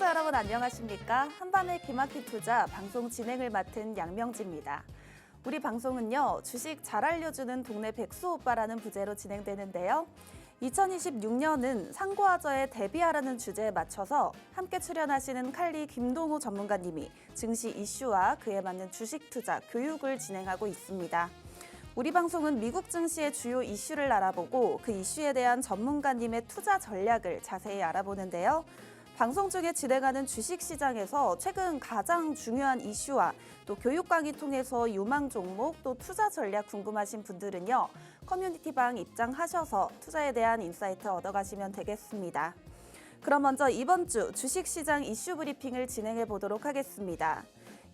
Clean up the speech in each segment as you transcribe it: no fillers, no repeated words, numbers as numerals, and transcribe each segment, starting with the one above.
시청자 여러분 안녕하십니까? 한밤의 기막힌 투자 방송 진행을 맡은 양명지입니다. 우리 방송은요, 주식 잘 알려주는 동네 백수 오빠라는 부제로 진행되는데요. 2026년은 상고하저에 대비하라는 주제에 맞춰서 함께 출연하시는 칼리 김동우 전문가님이 증시 이슈와 그에 맞는 주식 투자 교육을 진행하고 있습니다. 우리 방송은 미국 증시의 주요 이슈를 알아보고 그 이슈에 대한 전문가님의 투자 전략을 자세히 알아보는데요. 방송 중에 진행하는 주식시장에서 최근 가장 중요한 이슈와 또 교육 강의 통해서 유망 종목 또 투자 전략 궁금하신 분들은요. 커뮤니티방 입장하셔서 투자에 대한 인사이트 얻어가시면 되겠습니다. 그럼 먼저 이번 주 주식시장 이슈 브리핑을 진행해 보도록 하겠습니다.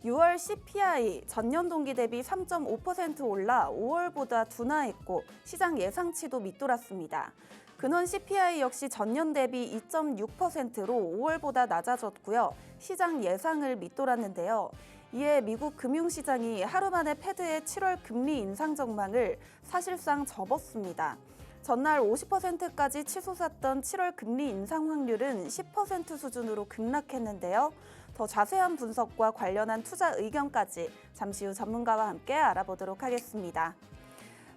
6월 CPI 전년 동기 대비 3.5% 올라 5월보다 둔화했고 시장 예상치도 밑돌았습니다. 근원 CPI 역시 전년 대비 2.6%로 5월보다 낮아졌고요. 시장 예상을 밑돌았는데요. 이에 미국 금융시장이 하루 만에 패드의 7월 금리 인상 전망을 사실상 접었습니다. 전날 50%까지 치솟았던 7월 금리 인상 확률은 10% 수준으로 급락했는데요. 더 자세한 분석과 관련한 투자 의견까지 잠시 후 전문가와 함께 알아보도록 하겠습니다.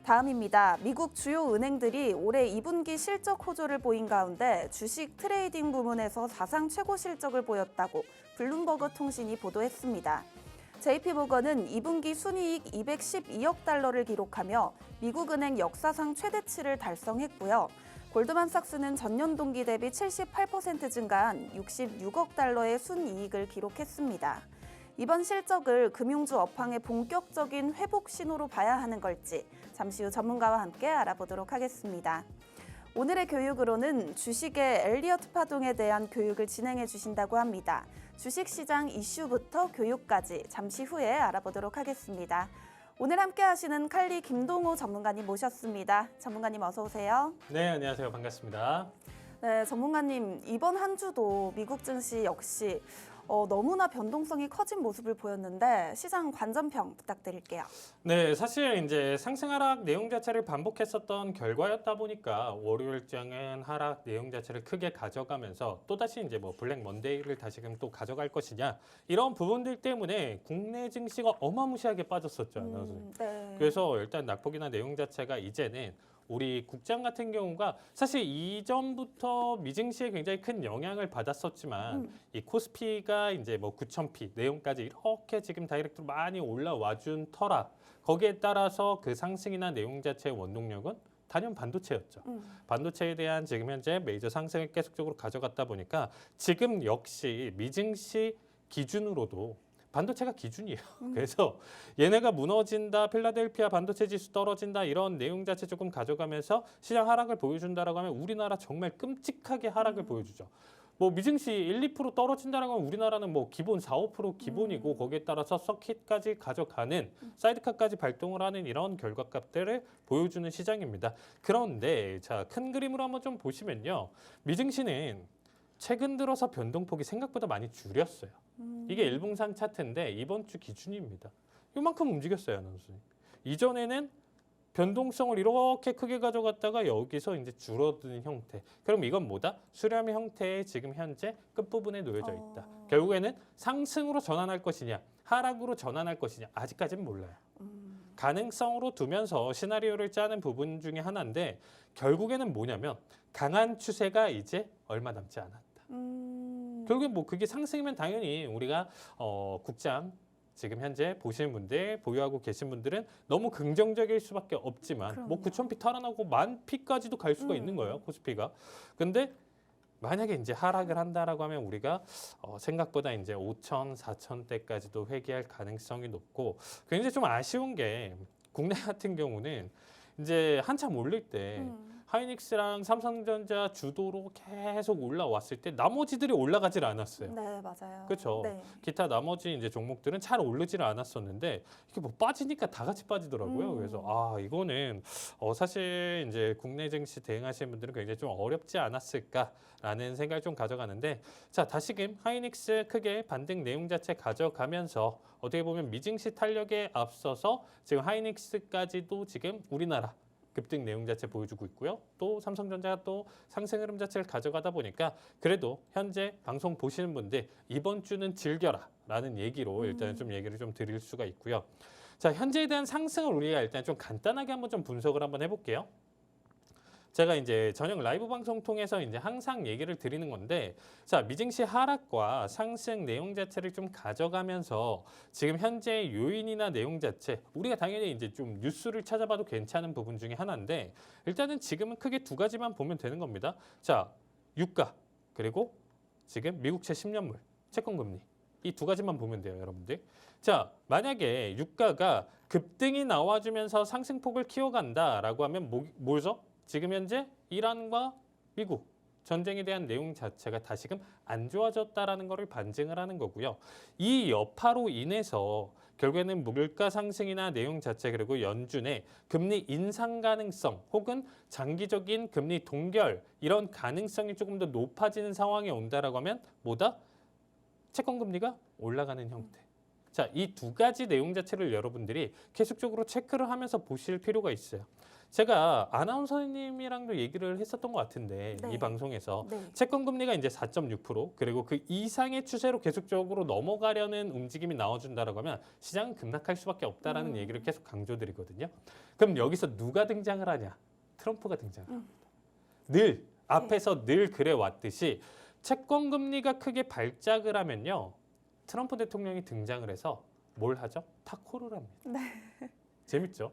다음입니다. 미국 주요 은행들이 올해 2분기 실적 호조를 보인 가운데 주식 트레이딩 부문에서 사상 최고 실적을 보였다고 블룸버그 통신이 보도했습니다. JP모건은 2분기 순이익 212억 달러를 기록하며 미국 은행 역사상 최대치를 달성했고요. 골드만삭스는 전년 동기 대비 78% 증가한 66억 달러의 순이익을 기록했습니다. 이번 실적을 금융주 업황의 본격적인 회복 신호로 봐야 하는 걸지 잠시 후 전문가와 함께 알아보도록 하겠습니다. 오늘의 교육으로는 주식의 엘리어트 파동에 대한 교육을 진행해 주신다고 합니다. 주식시장 이슈부터 교육까지 잠시 후에 알아보도록 하겠습니다. 오늘 함께 하시는 칼리 김동우 전문가님 모셨습니다. 전문가님 어서 오세요. 네, 안녕하세요. 반갑습니다. 네, 전문가님 이번 한 주도 미국 증시 역시 너무나 변동성이 커진 모습을 보였는데 시장 관전평 부탁드릴게요. 네, 사실 이제 상승 하락 내용 자체를 반복했었던 결과였다 보니까 월요일장은 하락 내용 자체를 크게 가져가면서 또다시 이제 뭐 블랙 먼데이를 다시금 또 가져갈 것이냐 이런 부분들 때문에 국내 증시가 어마무시하게 빠졌었죠. 네. 그래서 일단 낙폭이나 내용 자체가 이제는 우리 국장 같은 경우가 사실 이전부터 미증시에 굉장히 큰 영향을 받았었지만 이 코스피가 이제 뭐 9,000p 내용까지 이렇게 지금 다이렉트로 많이 올라와 준 터라 거기에 따라서 그 상승이나 내용 자체의 원동력은 단연 반도체였죠. 반도체에 대한 지금 현재 메이저 상승을 계속적으로 가져갔다 보니까 지금 역시 미증시 기준으로도 반도체가 기준이에요. 그래서 얘네가 무너진다, 필라델피아 반도체 지수 떨어진다 이런 내용 자체 조금 가져가면서 시장 하락을 보여준다라고 하면 우리나라 정말 끔찍하게 하락을 보여주죠. 뭐 미증시 1, 2% 떨어진다라고 하면 우리나라는 뭐 기본 4, 5% 기본이고 거기에 따라서 서킷까지 가져가는 사이드카까지 발동을 하는 이런 결과값들을 보여주는 시장입니다. 그런데 자, 큰 그림으로 한번 좀 보시면요. 미증시는 최근 들어서 변동폭이 생각보다 많이 줄였어요. 이게 일봉상 차트인데 이번 주 기준입니다. 이만큼 움직였어요, 아나운서님. 이전에는 변동성을 이렇게 크게 가져갔다가 여기서 이제 줄어드는 형태. 그럼 이건 뭐다? 수렴 형태의 지금 현재 끝부분에 놓여져 있다. 결국에는 상승으로 전환할 것이냐, 하락으로 전환할 것이냐, 아직까지는 몰라요. 가능성으로 두면서 시나리오를 짜는 부분 중에 하나인데 결국에는 뭐냐면 강한 추세가 이제 얼마 남지 않았다. 결국엔 뭐 그게 상승이면 당연히 우리가 국장 지금 현재 보시는 분들, 보유하고 계신 분들은 너무 긍정적일 수밖에 없지만 그럼요. 뭐 9,000p 탈환하고 10,000p까지도 갈 수가 있는 거예요, 코스피가. 근데 만약에 이제 하락을 한다라고 하면 우리가 생각보다 이제 5,000, 4,000대까지도 회귀할 가능성이 높고 굉장히 좀 아쉬운 게 국내 같은 경우는 이제 한참 올릴 때 하이닉스랑 삼성전자 주도로 계속 올라왔을 때 나머지들이 올라가질 않았어요. 네, 맞아요. 그렇죠. 네. 기타 나머지 이제 종목들은 잘 오르지를 않았었는데 이게 뭐 빠지니까 다 같이 빠지더라고요. 그래서 아 이거는 사실 이제 국내 증시 대응하시는 분들은 굉장히 좀 어렵지 않았을까라는 생각을 좀 가져가는데 자 다시금 하이닉스 크게 반등 내용 자체 가져가면서 어떻게 보면 미증시 탄력에 앞서서 지금 하이닉스까지도 지금 우리나라 급등 내용 자체 보여주고 있고요. 또 삼성전자가 또 상승 흐름 자체를 가져가다 보니까 그래도 현재 방송 보시는 분들 이번 주는 즐겨라라는 얘기로 일단 좀 얘기를 좀 드릴 수가 있고요. 자, 현재에 대한 상승을 우리가 일단 좀 간단하게 한번 좀 분석을 한번 해볼게요. 제가 이제 저녁 라이브 방송 통해서 이제 항상 얘기를 드리는 건데, 자, 미증시 하락과 상승 내용 자체를 좀 가져가면서 지금 현재 요인이나 내용 자체, 우리가 당연히 이제 좀 뉴스를 찾아봐도 괜찮은 부분 중에 하나인데, 일단은 지금은 크게 두 가지만 보면 되는 겁니다. 자, 유가, 그리고 지금 미국채 10년물, 채권금리. 이 두 가지만 보면 돼요, 여러분들. 자, 만약에 유가가 급등이 나와주면서 상승폭을 키워간다라고 하면 뭐죠? 지금 현재 이란과 미국 전쟁에 대한 내용 자체가 다시금 안 좋아졌다라는 것을 반증을 하는 거고요. 이 여파로 인해서 결국에는 물가 상승이나 내용 자체 그리고 연준의 금리 인상 가능성 혹은 장기적인 금리 동결 이런 가능성이 조금 더 높아지는 상황이 온다라고 하면 뭐다? 채권 금리가 올라가는 형태. 자, 이 두 가지 내용 자체를 여러분들이 계속적으로 체크를 하면서 보실 필요가 있어요. 제가 아나운서님이랑도 얘기를 했었던 것 같은데 네. 이 방송에서 네. 채권 금리가 이제 4.6% 그리고 그 이상의 추세로 계속적으로 넘어가려는 움직임이 나와준다라고 하면 시장은 급락할 수밖에 없다라는 얘기를 계속 강조드리거든요. 그럼 여기서 누가 등장을 하냐? 트럼프가 등장을 합니다. 늘 앞에서 늘 그래 왔듯이 채권 금리가 크게 발작을 하면요. 트럼프 대통령이 등장을 해서 뭘 하죠? 타코를 합니다. 재밌죠?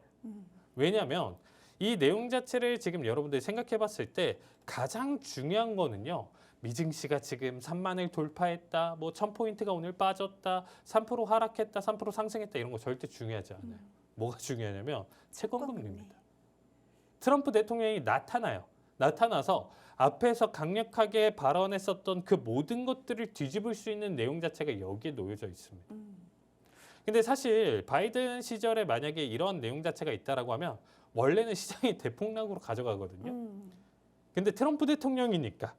왜냐하면 이 내용 자체를 지금 여러분들이 생각해 봤을 때 가장 중요한 거는요. 미증시가 지금 3만을 돌파했다. 뭐 1000포인트가 오늘 빠졌다. 3% 하락했다. 3% 상승했다. 이런 거 절대 중요하지 않아요. 뭐가 중요하냐면 채권금리입니다. 트럼프 대통령이 나타나서 앞에서 강력하게 발언했었던 그 모든 것들을 뒤집을 수 있는 내용 자체가 여기에 놓여져 있습니다. 근데 사실 바이든 시절에 만약에 이런 내용 자체가 있다라고 하면 원래는 시장이 대폭락으로 가져가거든요. 근데 트럼프 대통령이니까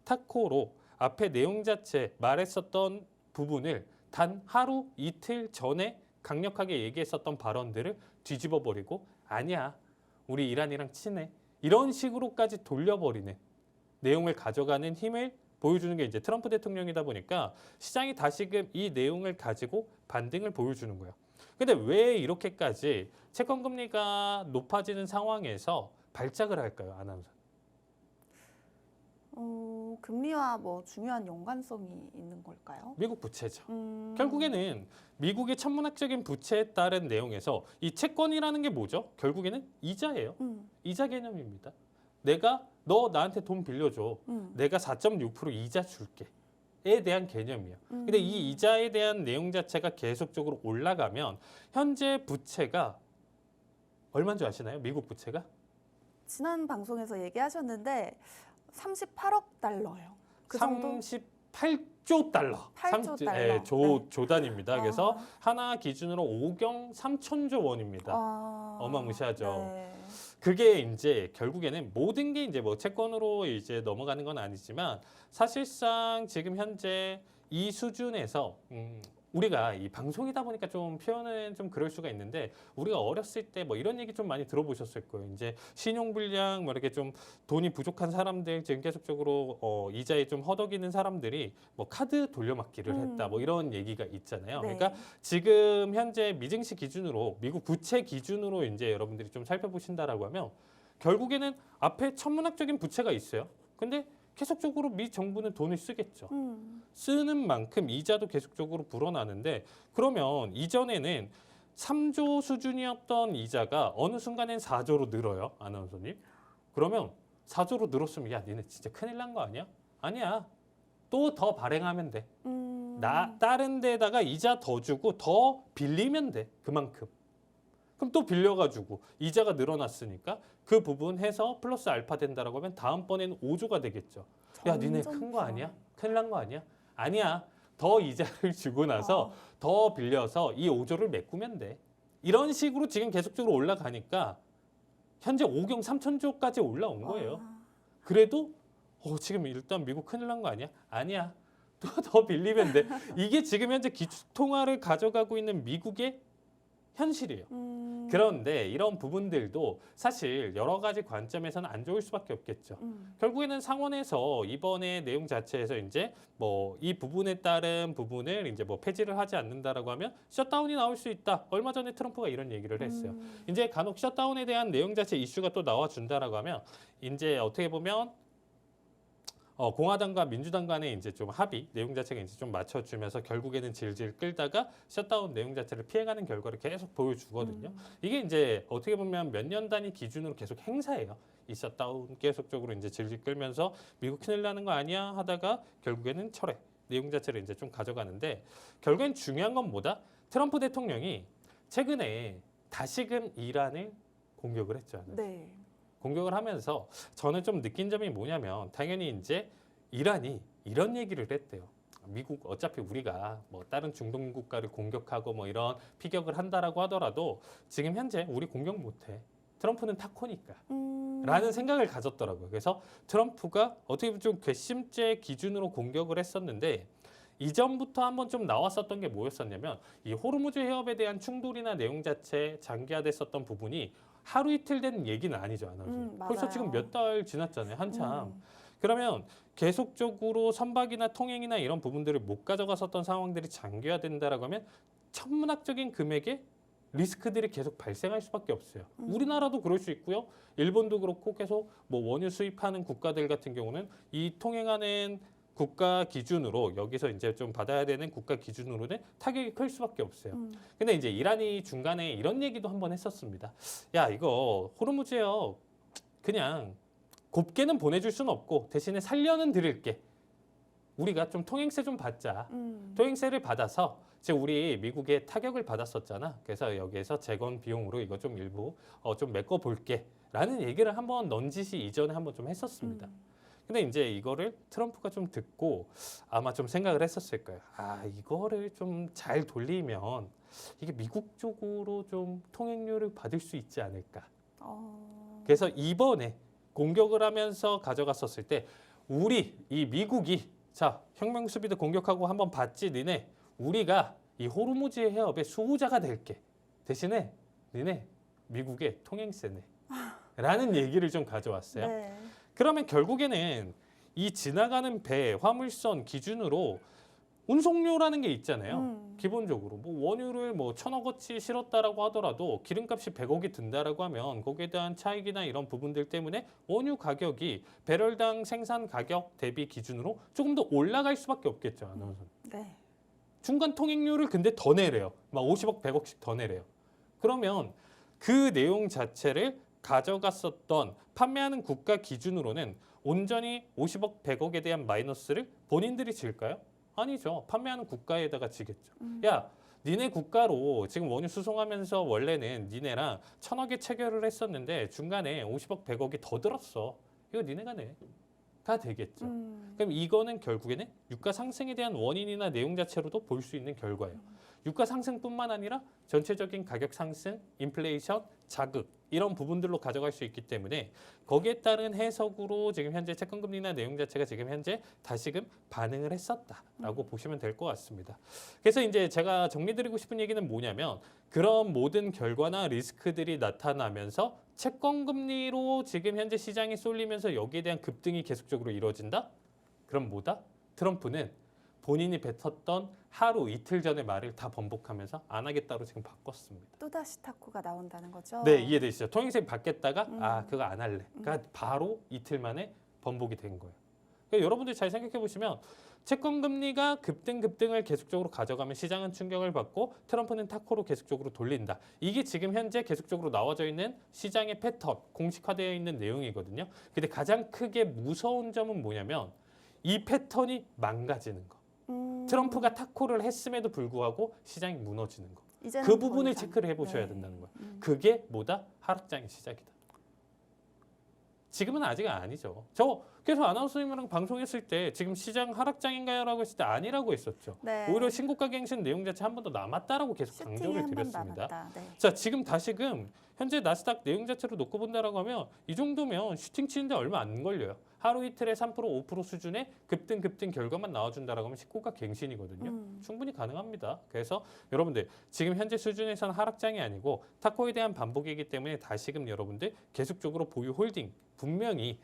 타코로 앞에 내용 자체 말했었던 부분을 단 하루 이틀 전에 강력하게 얘기했었던 발언들을 뒤집어 버리고 아니야 우리 이란이랑 친해 이런 식으로까지 돌려버리는 내용을 가져가는 힘을 보여주는 게 이제 트럼프 대통령이다 보니까 시장이 다시금 이 내용을 가지고 반등을 보여주는 거예요. 근데 왜 이렇게까지 채권 금리가 높아지는 상황에서 발작을 할까요, 아나운서? 금리와 뭐 중요한 연관성이 있는 걸까요? 미국 부채죠. 결국에는 미국의 천문학적인 부채에 따른 내용에서 이 채권이라는 게 뭐죠? 결국에는 이자예요. 이자 개념입니다. 너 나한테 돈 빌려줘. 내가 4.6% 이자 줄게. 에 대한 개념이에요. 근데 이 이자에 대한 내용 자체가 계속적으로 올라가면 현재 부채가 얼마인 줄 아시나요? 미국 부채가? 지난 방송에서 얘기하셨는데 38억 달러요. 그 정도? 38조 달러. 8조 달러. 예, 조 단위입니다. 그래서 아. 하나 기준으로 5경 3천조 원입니다. 어마무시하죠. 네. 그게 이제 결국에는 모든 게 이제 뭐 채권으로 이제 넘어가는 건 아니지만 사실상 지금 현재 이 수준에서 우리가 이 방송이다 보니까 좀 표현은 좀 그럴 수가 있는데 우리가 어렸을 때 뭐 이런 얘기 좀 많이 들어보셨을 거예요. 이제 신용불량 뭐 이렇게 좀 돈이 부족한 사람들 지금 계속적으로 이자에 좀 허덕이는 사람들이 뭐 카드 돌려막기를 했다 뭐 이런 얘기가 있잖아요. 네. 그러니까 지금 현재 미증시 기준으로 미국 부채 기준으로 이제 여러분들이 좀 살펴보신다라고 하면 결국에는 앞에 천문학적인 부채가 있어요. 근데 계속적으로 미 정부는 돈을 쓰겠죠. 쓰는 만큼 이자도 계속적으로 불어나는데 그러면 이전에는 3조 수준이었던 이자가 어느 순간엔 4조로 늘어요. 아나운서님. 그러면 4조로 늘었으면 야 니네 진짜 큰일 난 거 아니야? 아니야. 또 더 발행하면 돼. 다른 데다가 이자 더 주고 더 빌리면 돼. 그만큼. 그럼 또 빌려가지고 이자가 늘어났으니까 그 부분 해서 플러스 알파 된다라고 하면 다음번에는 5조가 되겠죠. 야, 니네 큰 거 아니야? 큰일 난 거 아니야? 아니야. 더 이자를 주고 나서 더 빌려서 이 5조를 메꾸면 돼. 이런 식으로 지금 계속적으로 올라가니까 현재 5경 3천조까지 올라온 거예요. 그래도 지금 일단 미국 큰일 난 거 아니야? 아니야. 또 더 빌리면 돼. 이게 지금 현재 기축통화를 가져가고 있는 미국의 현실이에요. 그런데 이런 부분들도 사실 여러 가지 관점에서는 안 좋을 수밖에 없겠죠. 결국에는 상원에서 이번에 내용 자체에서 이제 뭐 이 부분에 따른 부분을 이제 뭐 폐지를 하지 않는다라고 하면 셧다운이 나올 수 있다. 얼마 전에 트럼프가 이런 얘기를 했어요. 이제 간혹 셧다운에 대한 내용 자체 이슈가 또 나와준다라고 하면 이제 어떻게 보면 공화당과 민주당 간의 이제 좀 합의 내용 자체가 이제 좀 맞춰주면서 결국에는 질질 끌다가 셧다운 내용 자체를 피해가는 결과를 계속 보여주거든요. 이게 이제 어떻게 보면 몇 년 단위 기준으로 계속 행사예요. 이 셧다운 계속적으로 이제 질질 끌면서 미국 큰일 나는 거 아니야 하다가 결국에는 철회 내용 자체를 이제 좀 가져가는데 결국엔 중요한 건 뭐다? 트럼프 대통령이 최근에 다시금 이란을 공격을 했죠. 네. 공격을 하면서 저는 좀 느낀 점이 뭐냐면 당연히 이제 이란이 이런 얘기를 했대요. 미국 어차피 우리가 뭐 다른 중동 국가를 공격하고 뭐 이런 피격을 한다라고 하더라도 지금 현재 우리 공격 못해. 트럼프는 타코니까. 라는 생각을 가졌더라고요. 그래서 트럼프가 어떻게 보면 좀 괘씸죄 기준으로 공격을 했었는데 이전부터 한번 좀 나왔었던 게 뭐였었냐면 이 호르무즈 해협에 대한 충돌이나 내용 자체 장기화됐었던 부분이 하루 이틀 된 얘기는 아니죠. 아나운서. 벌써 맞아요. 지금 몇 달 지났잖아요. 한참. 그러면 계속적으로 선박이나 통행이나 이런 부분들을 못 가져갔었던 상황들이 장기화된다라고 하면 천문학적인 금액의 리스크들이 계속 발생할 수밖에 없어요. 우리나라도 그럴 수 있고요. 일본도 그렇고 계속 뭐 원유 수입하는 국가들 같은 경우는 이 통행하는 국가 기준으로 여기서 이제 좀 받아야 되는 국가 기준으로는 타격이 클 수밖에 없어요. 근데 이제 이란이 중간에 이런 얘기도 한번 했었습니다. 야, 이거 호르무즈요. 그냥 곱게는 보내줄 수는 없고 대신에 살려는 드릴게. 우리가 좀 통행세 좀 받자. 통행세를 받아서 지금 우리 미국에 타격을 받았었잖아. 그래서 여기에서 재건 비용으로 이거 좀 일부 좀 메꿔 볼게. 라는 얘기를 한번 넌지시 이전에 한번 좀 했었습니다. 근데 이제 이거를 트럼프가 좀 듣고 아마 좀 생각을 했었을 거예요. 아, 이거를 좀 잘 돌리면 이게 미국 쪽으로 좀 통행료를 받을 수 있지 않을까. 그래서 이번에 공격을 하면서 가져갔었을 때 우리 이 미국이 자 혁명 수비대 공격하고 한번 봤지 니네 우리가 이 호르무즈 해협의 수호자가 될게 대신에 니네 미국의 통행세 내 라는 얘기를 좀 가져왔어요. 네. 그러면 결국에는 이 지나가는 배, 화물선 기준으로 운송료라는 게 있잖아요. 기본적으로 뭐 원유를 뭐 1,000억어치 실었다라고 하더라도 기름값이 100억이 든다라고 하면 거기에 대한 차익이나 이런 부분들 때문에 원유 가격이 배럴당 생산 가격 대비 기준으로 조금 더 올라갈 수밖에 없겠죠. 아나운서. 네. 중간 통행료를 근데 더 내래요. 막 50억, 100억씩 더 내래요. 그러면 그 내용 자체를 가져갔었던 판매하는 국가 기준으로는 온전히 50억, 100억에 대한 마이너스를 본인들이 질까요? 아니죠. 판매하는 국가에다가 지겠죠. 야, 니네 국가로 지금 원유 수송하면서 원래는 니네랑 1,000억에 체결을 했었는데 중간에 50억, 100억이 더 들었어. 이거 니네가 내. 가 되겠죠. 그럼 이거는 결국에는 유가 상승에 대한 원인이나 내용 자체로도 볼 수 있는 결과예요. 유가 상승뿐만 아니라 전체적인 가격 상승, 인플레이션, 자극 이런 부분들로 가져갈 수 있기 때문에 거기에 따른 해석으로 지금 현재 채권금리나 내용 자체가 지금 현재 다시금 반응을 했었다라고 보시면 될 것 같습니다. 그래서 이제 제가 정리드리고 싶은 얘기는 뭐냐면 그런 모든 결과나 리스크들이 나타나면서 채권금리로 지금 현재 시장이 쏠리면서 여기에 대한 급등이 계속적으로 이루어진다? 그럼 뭐다? 트럼프는 본인이 뱉었던 하루 이틀 전의 말을 다 번복하면서 안 하겠다로 지금 바꿨습니다. 또다시 타코가 나온다는 거죠? 네, 이해되시죠? 통행세 받겠다가 아 그거 안 할래. 그러니까 바로 이틀 만에 번복이 된 거예요. 그러니까 여러분들 잘 생각해 보시면 채권금리가 급등을 계속적으로 가져가면 시장은 충격을 받고 트럼프는 타코로 계속적으로 돌린다. 이게 지금 현재 계속적으로 나와져 있는 시장의 패턴, 공식화되어 있는 내용이거든요. 근데 가장 크게 무서운 점은 뭐냐면 이 패턴이 망가지는 거. 트럼프가 타코를 했음에도 불구하고 시장이 무너지는 거. 이제는 그 더 부분을 이상. 체크를 해보셔야 네. 된다는 거예요. 그게 뭐다? 하락장의 시작이다. 지금은 아직 아니죠. 저 계속 아나운서님이랑 방송했을 때 지금 시장 하락장인가요? 라고 했을 때 아니라고 했었죠. 네. 오히려 신고가 갱신 내용 자체 한 번 더 남았다라고 계속 슈팅이 강조를 한 번 드렸습니다. 남았다. 네. 자, 지금 다시금 현재 나스닥 내용 자체로 놓고 본다라고 하면 이 정도면 슈팅 치는데 얼마 안 걸려요. 하루 이틀에 3% 5% 수준의 급등 결과만 나와준다라고 하면 신고가 갱신이거든요. 충분히 가능합니다. 그래서 여러분들 지금 현재 수준에서는 하락장이 아니고 타코에 대한 반복이기 때문에 다시금 여러분들 계속적으로 보유 홀딩 분명히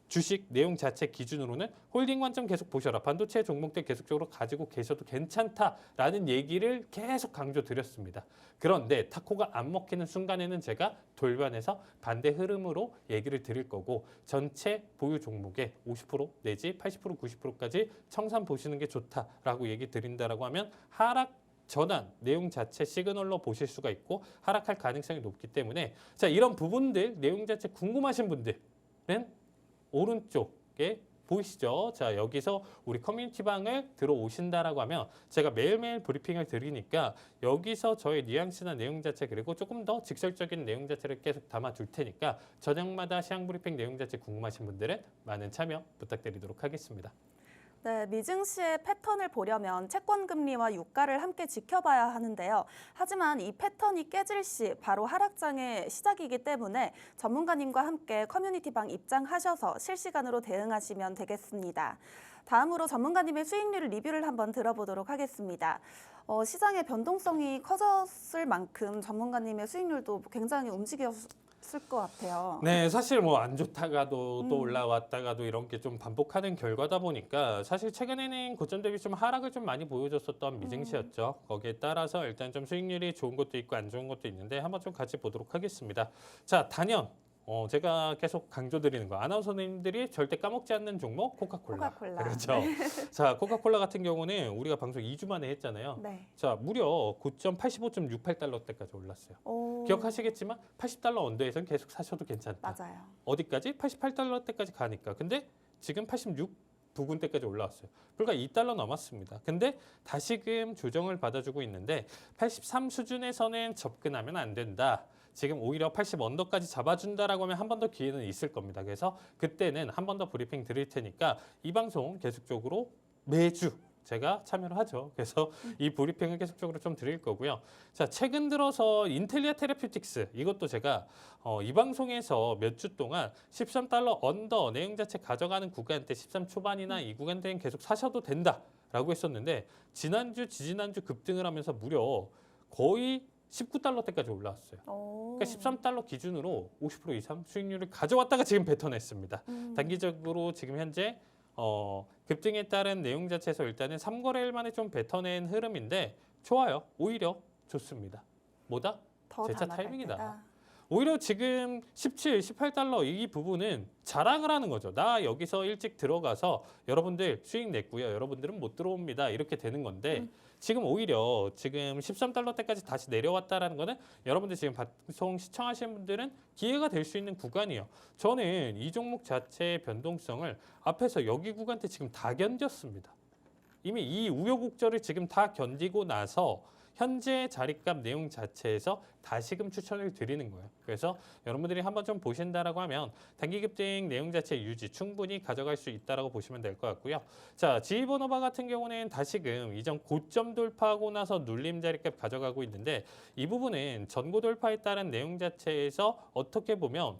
주식 내용 자체 기준으로는 홀딩 관점 계속 보셔라. 반도체 종목들 계속적으로 가지고 계셔도 괜찮다라는 얘기를 계속 강조드렸습니다. 그런데 타코가 안 먹히는 순간에는 제가 돌변해서 반대 흐름으로 얘기를 드릴 거고 전체 보유 종목의 50% 내지 80% 90%까지 청산 보시는 게 좋다라고 얘기 드린다라고 하면 하락 전환 내용 자체 시그널로 보실 수가 있고 하락할 가능성이 높기 때문에 자 이런 부분들 내용 자체 궁금하신 분들은 오른쪽에 보이시죠? 자 여기서 우리 커뮤니티 방을 들어오신다라고 하면 제가 매일매일 브리핑을 드리니까 여기서 저의 뉘앙스나 내용 자체 그리고 조금 더 직설적인 내용 자체를 계속 담아둘 테니까 저녁마다 시황 브리핑 내용 자체 궁금하신 분들은 많은 참여 부탁드리도록 하겠습니다. 네, 미증시의 패턴을 보려면 채권 금리와 유가를 함께 지켜봐야 하는데요. 하지만 이 패턴이 깨질 시 바로 하락장의 시작이기 때문에 전문가님과 함께 커뮤니티방 입장하셔서 실시간으로 대응하시면 되겠습니다. 다음으로 전문가님의 수익률 리뷰를 한번 들어보도록 하겠습니다. 시장의 변동성이 커졌을 만큼 전문가님의 수익률도 굉장히 움직였을 것 같아요. 네, 사실 뭐 안 좋다가도 또 올라왔다가도 이런 게 좀 반복하는 결과다 보니까 사실 최근에는 고점 대비 좀 하락을 좀 많이 보여줬었던 미증시였죠. 거기에 따라서 일단 좀 수익률이 좋은 것도 있고 안 좋은 것도 있는데 한번 좀 같이 보도록 하겠습니다. 자, 단연 제가 계속 강조드리는 거 아나운서님들이 절대 까먹지 않는 종목 코카콜라. 코카콜라. 그렇죠. 자, 코카콜라 같은 경우는 우리가 방송 2주 만에 했잖아요. 네. 자, 무려 고점 85.68달러 때까지 올랐어요. 오, 기억하시겠지만 80달러 언더에서는 계속 사셔도 괜찮다. 맞아요. 어디까지? 88달러 때까지 가니까. 근데 지금 86 부근대까지 올라왔어요. 불과 2달러 넘었습니다. 근데 다시금 조정을 받아주고 있는데 83 수준에서는 접근하면 안 된다. 지금 오히려 80 언더까지 잡아준다라고 하면 한 번 더 기회는 있을 겁니다. 그래서 그때는 한 번 더 브리핑 드릴 테니까 이 방송 계속적으로 매주 제가 참여를 하죠. 그래서 이 브리핑을 계속적으로 좀 드릴 거고요. 자, 최근 들어서 인텔리아 테라퓨틱스 이것도 제가 이 방송에서 몇 주 동안 13달러 언더 내용 자체 가져가는 구간대 13 초반이나 이 구간대는 계속 사셔도 된다라고 했었는데 지난주, 지지난주 급등을 하면서 무려 거의 19달러 때까지 올라왔어요. 그러니까 13달러 기준으로 50% 이상 수익률을 가져왔다가 지금 뱉어냈습니다. 단기적으로 지금 현재 급등에 따른 내용 자체에서 일단은 3거래일 만에 좀 뱉어낸 흐름인데 좋아요. 오히려 좋습니다. 뭐다? 더 제차 담아갈 타이밍이다. 때다. 오히려 지금 17, 18달러 이 부분은 자랑을 하는 거죠. 나 여기서 일찍 들어가서 여러분들 수익 냈고요. 여러분들은 못 들어옵니다. 이렇게 되는 건데 지금 오히려 지금 13달러 때까지 다시 내려왔다라는 거는 여러분들 지금 방송 시청하시는 분들은 기회가 될 수 있는 구간이에요. 저는 이 종목 자체의 변동성을 앞에서 여기 구간대 지금 다 견뎠습니다. 이미 이 우여곡절을 지금 다 견디고 나서 현재 자리값 내용 자체에서 다시금 추천을 드리는 거예요. 그래서 여러분들이 한번 좀 보신다라고 하면 단기 급등 내용 자체 유지 충분히 가져갈 수 있다라고 보시면 될 것 같고요. 자, 지휘번호바 같은 경우는 다시금 이전 고점 돌파하고 나서 눌림 자리값 가져가고 있는데 이 부분은 전고 돌파에 따른 내용 자체에서 어떻게 보면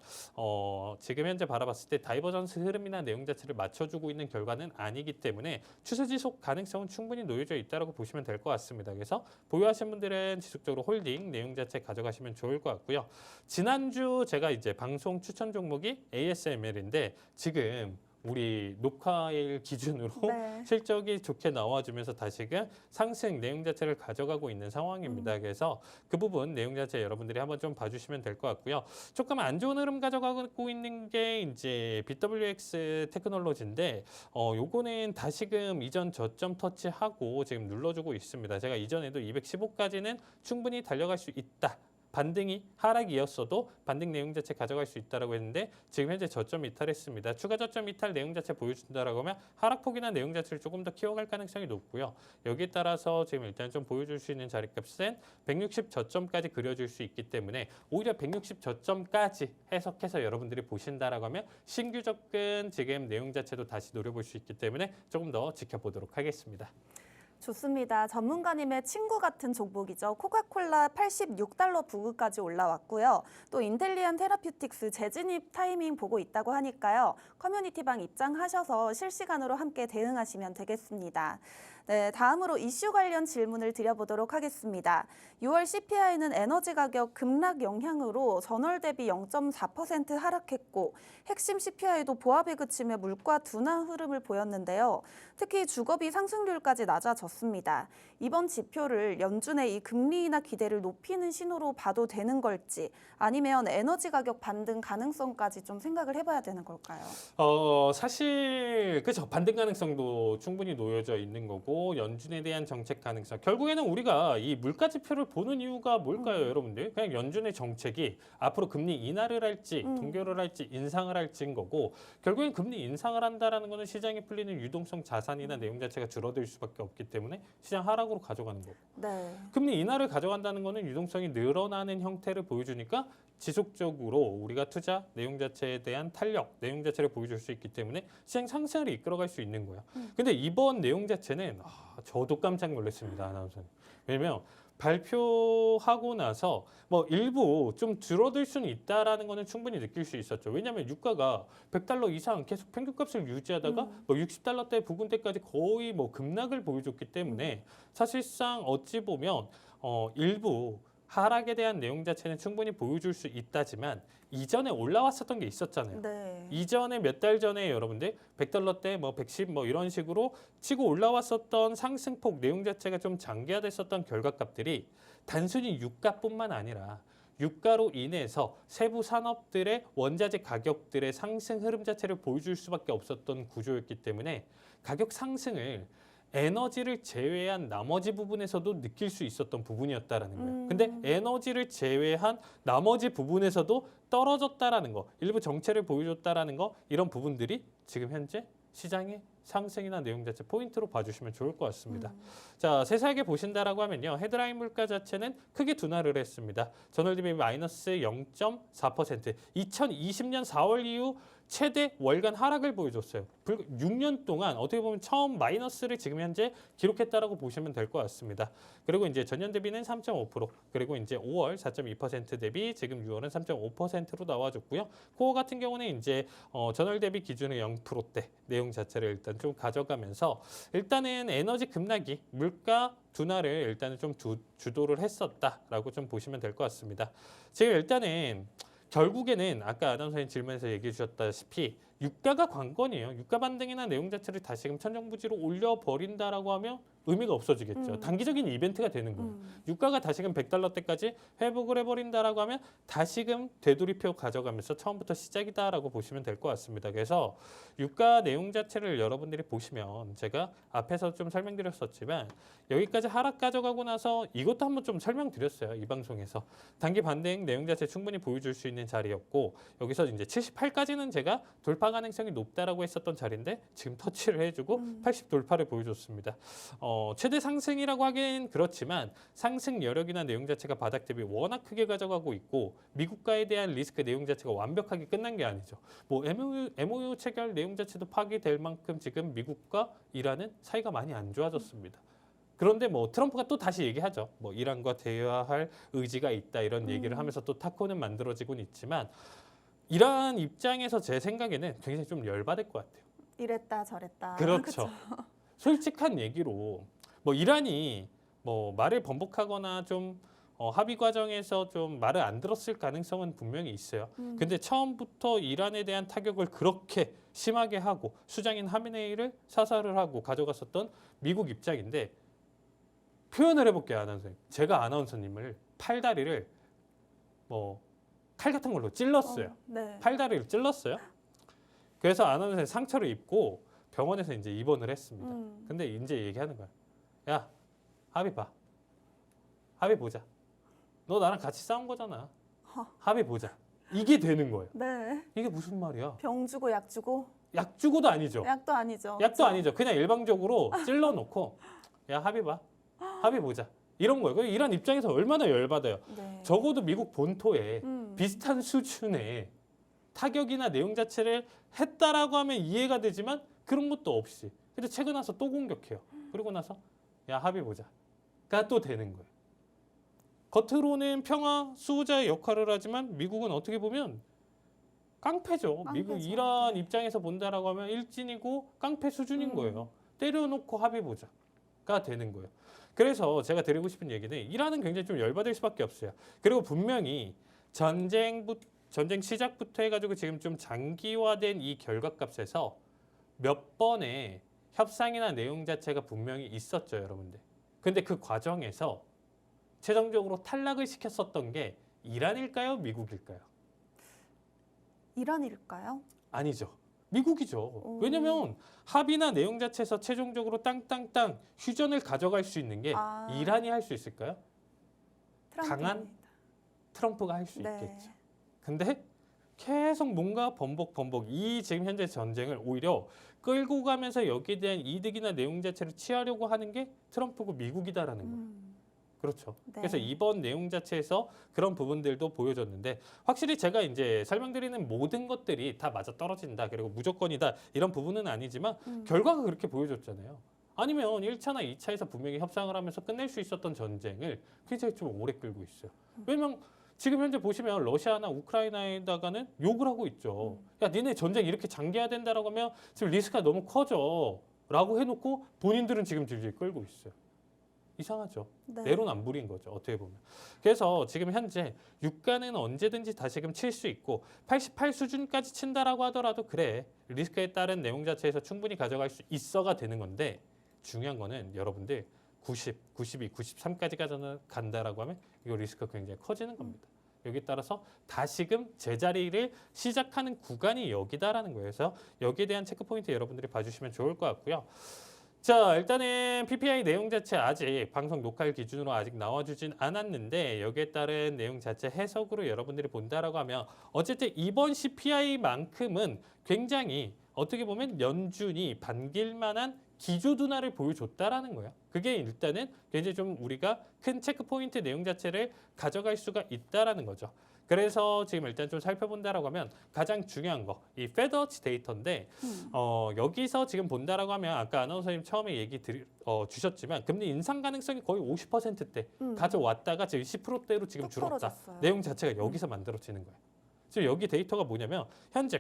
지금 현재 바라봤을 때 다이버전스 흐름이나 내용 자체를 맞춰주고 있는 결과는 아니기 때문에 추세 지속 가능성은 충분히 놓여져 있다라고 보시면 될 것 같습니다. 그래서 보유하신 분들은 지속적으로 홀딩 내용 자체 가져가시면 좋을 것 같고요. 지난주 제가 이제 방송 추천 종목이 ASML인데 지금 우리 녹화일 기준으로 네. 실적이 좋게 나와주면서 다시금 상승 내용 자체를 가져가고 있는 상황입니다. 그래서 그 부분 내용 자체 여러분들이 한번 좀 봐주시면 될 것 같고요. 조금 안 좋은 흐름 가져가고 있는 게 이제 BWX 테크놀로지인데 요거는 다시금 이전 저점 터치하고 지금 눌러주고 있습니다. 제가 이전에도 215까지는 충분히 달려갈 수 있다. 반등이 하락이었어도 반등 내용 자체 가져갈 수 있다라고 했는데 지금 현재 저점 이탈했습니다. 추가 저점 이탈 내용 자체 보여준다라고 하면 하락폭이나 내용 자체를 조금 더 키워갈 가능성이 높고요. 여기에 따라서 지금 일단 좀 보여줄 수 있는 자리값은 160 저점까지 그려줄 수 있기 때문에 오히려 160 저점까지 해석해서 여러분들이 보신다라고 하면 신규 접근 지금 내용 자체도 다시 노려볼 수 있기 때문에 조금 더 지켜보도록 하겠습니다. 좋습니다. 전문가님의 친구 같은 종목이죠. 코카콜라 86달러 부근까지 올라왔고요. 또 인텔리안 테라퓨틱스 재진입 타이밍 보고 있다고 하니까요. 커뮤니티방 입장하셔서 실시간으로 함께 대응하시면 되겠습니다. 네, 다음으로 이슈 관련 질문을 드려보도록 하겠습니다. 6월 CPI는 에너지 가격 급락 영향으로 전월 대비 0.4% 하락했고 핵심 CPI도 보합에 그치며 물가 둔화 흐름을 보였는데요. 특히 주거비 상승률까지 낮아졌습니다. 이번 지표를 연준의 이 금리 인하 기대를 높이는 신호로 봐도 되는 걸지 아니면 에너지 가격 반등 가능성까지 좀 생각을 해봐야 되는 걸까요? 사실 그죠. 반등 가능성도 충분히 놓여져 있는 거고 연준에 대한 정책 가능성. 결국에는 우리가 이 물가 지표를 보는 이유가 뭘까요, 여러분들? 그냥 연준의 정책이 앞으로 금리 인하를 할지 동결을 할지 인상을 할지인 거고 결국엔 금리 인상을 한다라는 거는 시장에 풀리는 유동성 자산이나 내용 자체가 줄어들 수밖에 없기 때문에 시장 하락으로 가져가는 거고. 네. 금리 인하를 가져간다는 거는 유동성이 늘어나는 형태를 보여주니까 지속적으로 우리가 투자 내용 자체에 대한 탄력, 내용 자체를 보여줄 수 있기 때문에 시장 상승을 이끌어갈 수 있는 거예요. 근데 이번 내용 자체는 저도 깜짝 놀랐습니다, 아나운서님. 왜냐면 발표하고 나서 뭐 일부 좀 줄어들 수는 있다라는 거는 충분히 느낄 수 있었죠. 왜냐하면 유가가 100달러 이상 계속 평균값을 유지하다가 뭐 60달러대 부근대까지 거의 뭐 급락을 보여줬기 때문에 사실상 어찌 보면 일부 하락에 대한 내용 자체는 충분히 보여줄 수 있다지만 이전에 올라왔었던 게 있었잖아요. 네. 이전에 몇 달 전에 여러분들 100달러대 뭐 110 뭐 이런 식으로 치고 올라왔었던 상승폭 내용 자체가 좀 장기화됐었던 결과값들이 단순히 유가뿐만 아니라 유가로 인해서 세부 산업들의 원자재 가격들의 상승 흐름 자체를 보여줄 수밖에 없었던 구조였기 때문에 가격 상승을 에너지를 제외한 나머지 부분에서도 느낄 수 있었던 부분이었다라는 거예요. 근데 에너지를 제외한 나머지 부분에서도 떨어졌다라는 거, 일부 정체를 보여줬다라는 거 이런 부분들이 지금 현재 시장의 상승이나 내용 자체 포인트로 봐주시면 좋을 것 같습니다. 자, 세세하게 보신다라고 하면요. 헤드라인 물가 자체는 크게 둔화를 했습니다. 전월 대비 마이너스 0.4%. 2020년 4월 이후 최대 월간 하락을 보여줬어요. 6년 동안 어떻게 보면 처음 마이너스를 지금 현재 기록했다라고 보시면 될 것 같습니다. 그리고 이제 전년 대비는 3.5%, 그리고 이제 5월 4.2% 대비 지금 6월은 3.5%로 나와줬고요. 코어 같은 경우는 이제 전월 대비 기준의 0%대 내용 자체를 일단 좀 가져가면서 일단은 에너지 급락이 물가 둔화를 일단은 좀 주도를 했었다라고 좀 보시면 될 것 같습니다. 지금 일단은 결국에는 아까 아나운서님 질문에서 얘기해 주셨다시피 유가가 관건이에요. 유가 반등이나 내용 자체를 다시금 천정부지로 올려버린다라고 하면 의미가 없어지겠죠. 단기적인 이벤트가 되는 거예요. 유가가 다시금 100달러대까지 회복을 해버린다라고 하면 다시금 되돌이표 가져가면서 처음부터 시작이다라고 보시면 될 것 같습니다. 그래서 유가 내용 자체를 여러분들이 보시면 제가 앞에서 좀 설명드렸었지만 여기까지 하락 가져가고 나서 이것도 한번 좀 설명드렸어요. 이 방송에서. 단기 반등 내용 자체 충분히 보여줄 수 있는 자리였고 여기서 이제 78까지는 제가 돌파 가능성이 높다라고 했었던 자리인데 지금 터치를 해주고 80 돌파를 보여줬습니다. 최대 상승이라고 하긴 그렇지만 상승 여력이나 내용 자체가 바닥 대비 워낙 크게 가져가고 있고 미국과에 대한 리스크 내용 자체가 완벽하게 끝난 게 아니죠. 뭐 MOU 체결 내용 자체도 파기될 만큼 지금 미국과 이란은 사이가 많이 안 좋아졌습니다. 그런데 뭐 트럼프가 또 다시 얘기하죠. 뭐 이란과 대화할 의지가 있다 이런 얘기를 하면서 또 타코는 만들어지곤 있지만 이란 입장에서 제 생각에는 굉장히 좀 열받을 것 같아요. 이랬다 저랬다. 그렇죠. 솔직한 얘기로 뭐 이란이 뭐 말을 번복하거나 좀 합의 과정에서 좀 말을 안 들었을 가능성은 분명히 있어요. 근데 처음부터 이란에 대한 타격을 그렇게 심하게 하고 수장인 하메네이를 사살을 하고 가져갔었던 미국 입장인데 표현을 해볼게요, 아나운서님. 제가 아나운서님을 팔다리를 뭐 칼 같은 걸로 찔렀어요. 네. 팔다리를 찔렀어요. 그래서 아나운서님 상처를 입고 병원에서 이제 입원을 했습니다. 근데 이제 얘기하는 거야. 야, 합의 봐. 합의 보자. 너 나랑 같이 싸운 거잖아. 허. 합의 보자. 이게 되는 거예요. 네. 이게 무슨 말이야? 병 주고 약 주고 약 주고도 아니죠. 약도 아니죠. 약도 그쵸? 아니죠. 그냥 일방적으로 찔러놓고 야 합의 봐. 합의 보자. 이런 거예요. 이란 입장에서 얼마나 열받아요. 네. 적어도 미국 본토에 음. 비슷한 수준의 타격이나 내용 자체를 했다라고 하면 이해가 되지만 그런 것도 없이. 근데 최근 와서 또 공격해요. 그러고 나서 야 합의 보자가 또 되는 거예요. 겉으로는 평화 수호자의 역할을 하지만 미국은 어떻게 보면 깡패죠. 미국 깡패죠. 이란 네. 입장에서 본다라고 하면 일진이고 깡패 수준인 음. 거예요. 때려놓고 합의 보자가 되는 거예요. 그래서 제가 드리고 싶은 얘기는 이란은 굉장히 좀 열받을 수밖에 없어요. 그리고 분명히 전쟁 시작부터 해가지고 지금 좀 장기화된 이 결과값에서 몇 번의 협상이나 내용 자체가 분명히 있었죠, 여러분들. 근데 그 과정에서 최종적으로 탈락을 시켰었던 게 이란일까요, 미국일까요? 이란일까요? 아니죠. 미국이죠. 오. 왜냐면 합의나 내용 자체에서 최종적으로 땅땅땅 휴전을 가져갈 수 있는 게 아. 이란이 할 수 있을까요? 강한 트럼프입니다. 트럼프가 할 수 네. 있겠죠. 근데 계속 뭔가 번복 이 지금 현재 전쟁을 오히려 끌고 가면서 여기에 대한 이득이나 내용 자체를 취하려고 하는 게 트럼프고 미국이다라는 거예요. 그렇죠. 네. 그래서 이번 내용 자체에서 그런 부분들도 보여줬는데 확실히 제가 이제 설명드리는 모든 것들이 다 맞아 떨어진다. 그리고 무조건이다. 이런 부분은 아니지만 결과가 그렇게 보여줬잖아요. 아니면 1차나 2차에서 분명히 협상을 하면서 끝낼 수 있었던 전쟁을 굉장히 좀 오래 끌고 있어요. 왜냐면 지금 현재 보시면 러시아나 우크라이나에다가는 욕을 하고 있죠. 야, 니네 전쟁 이렇게 장기화된다라고 하면 지금 리스크가 너무 커져. 라고 해놓고 본인들은 지금 질질 끌고 있어요. 이상하죠. 네. 내로남불인 거죠. 어떻게 보면. 그래서 지금 현재 유가는 언제든지 다시금 칠 수 있고 88 수준까지 친다라고 하더라도 그래. 리스크에 따른 내용 자체에서 충분히 가져갈 수 있어가 되는 건데 중요한 거는 여러분들 90, 92, 93까지 간다라고 하면 이거 리스크가 굉장히 커지는 겁니다. 여기에 따라서 다시금 제자리를 시작하는 구간이 여기다라는 거예요. 그래서 여기에 대한 체크포인트 여러분들이 봐주시면 좋을 것 같고요. 자, 일단은 PPI 내용 자체 아직 방송 녹화일 기준으로 아직 나와주진 않았는데 여기에 따른 내용 자체 해석으로 여러분들이 본다라고 하면 어쨌든 이번 CPI만큼은 굉장히 어떻게 보면 연준이 반길 만한 기조 둔화를 보여줬다라는 거예요. 그게 일단은 굉장히 좀 우리가 큰 체크 포인트 내용 자체를 가져갈 수가 있다라는 거죠. 그래서 지금 일단 좀 살펴본다라고 하면 가장 중요한 거, 이 페드워치 데이터인데 여기서 지금 본다라고 하면 아까 아나운서님 처음에 얘기 주셨지만 금리 인상 가능성이 거의 50%대 가져왔다가 지금 10%대로 지금 뚝 줄었다. 떨어졌어요. 내용 자체가 여기서 만들어지는 거예요. 지금 여기 데이터가 뭐냐면 현재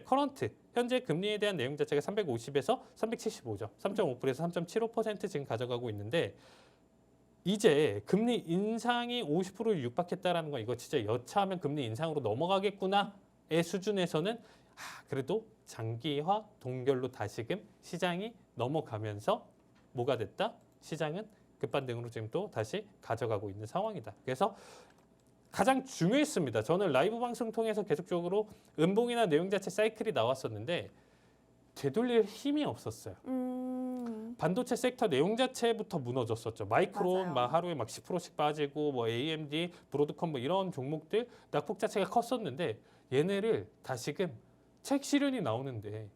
현재 금리에 대한 내용 자체가 350에서 375죠. 3.5%에서 3.75% 지금 가져가고 있는데 이제 금리 인상이 50%를 육박했다라는 건 이거 진짜 여차하면 금리 인상으로 넘어가겠구나의 수준에서는 그래도 장기화 동결로 다시금 시장이 넘어가면서 뭐가 됐다? 시장은 급반등으로 지금 또 다시 가져가고 있는 상황이다. 그래서 가장 중요했습니다. 저는 라이브 방송 통해서 계속적으로 음봉이나 내용 자체 사이클이 나왔었는데 되돌릴 힘이 없었어요. 반도체 섹터 내용 자체부터 무너졌었죠. 마이크론 맞아요. 막 하루에 막 10%씩 빠지고 뭐 AMD, 브로드컴 뭐 이런 종목들 낙폭 자체가 컸었는데 얘네를 다시금 책 실현이 나오는데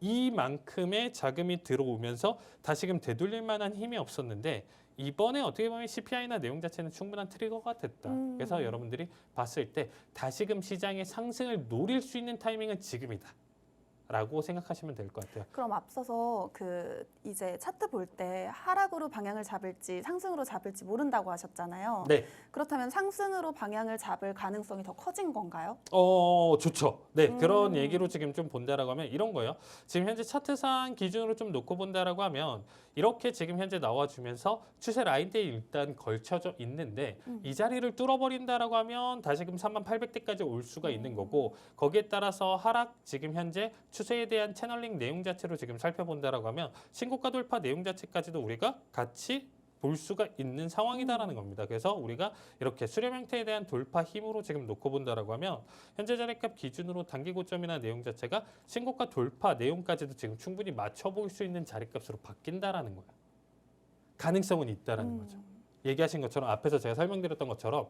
이만큼의 자금이 들어오면서 다시금 되돌릴 만한 힘이 없었는데 이번에 어떻게 보면 CPI나 내용 자체는 충분한 트리거가 됐다. 그래서 여러분들이 봤을 때 다시금 시장의 상승을 노릴 수 있는 타이밍은 지금이다. 라고 생각하시면 될 것 같아요. 그럼 앞서서 이제 차트 볼 때 하락으로 방향을 잡을지 상승으로 잡을지 모른다고 하셨잖아요. 네. 그렇다면 상승으로 방향을 잡을 가능성이 더 커진 건가요? 좋죠. 네, 그런 얘기로 지금 좀 본다라고 하면 이런 거예요. 지금 현재 차트상 기준으로 좀 놓고 본다라고 하면 이렇게 지금 현재 나와주면서 추세 라인대에 일단 걸쳐져 있는데 이 자리를 뚫어버린다라고 하면 다시금 3800대까지 올 수가 있는 거고 거기에 따라서 하락 지금 현재 추세에 대한 채널링 내용 자체로 지금 살펴본다라고 하면 신고가 돌파 내용 자체까지도 우리가 같이 볼 수가 있는 상황이다라는 겁니다. 그래서 우리가 이렇게 수렴 형태에 대한 돌파 힘으로 지금 놓고 본다라고 하면 현재 자리값 기준으로 단기 고점이나 내용 자체가 신고가 돌파 내용까지도 지금 충분히 맞춰 볼 수 있는 자리값으로 바뀐다라는 거예요. 가능성은 있다라는 거죠. 얘기하신 것처럼 앞에서 제가 설명드렸던 것처럼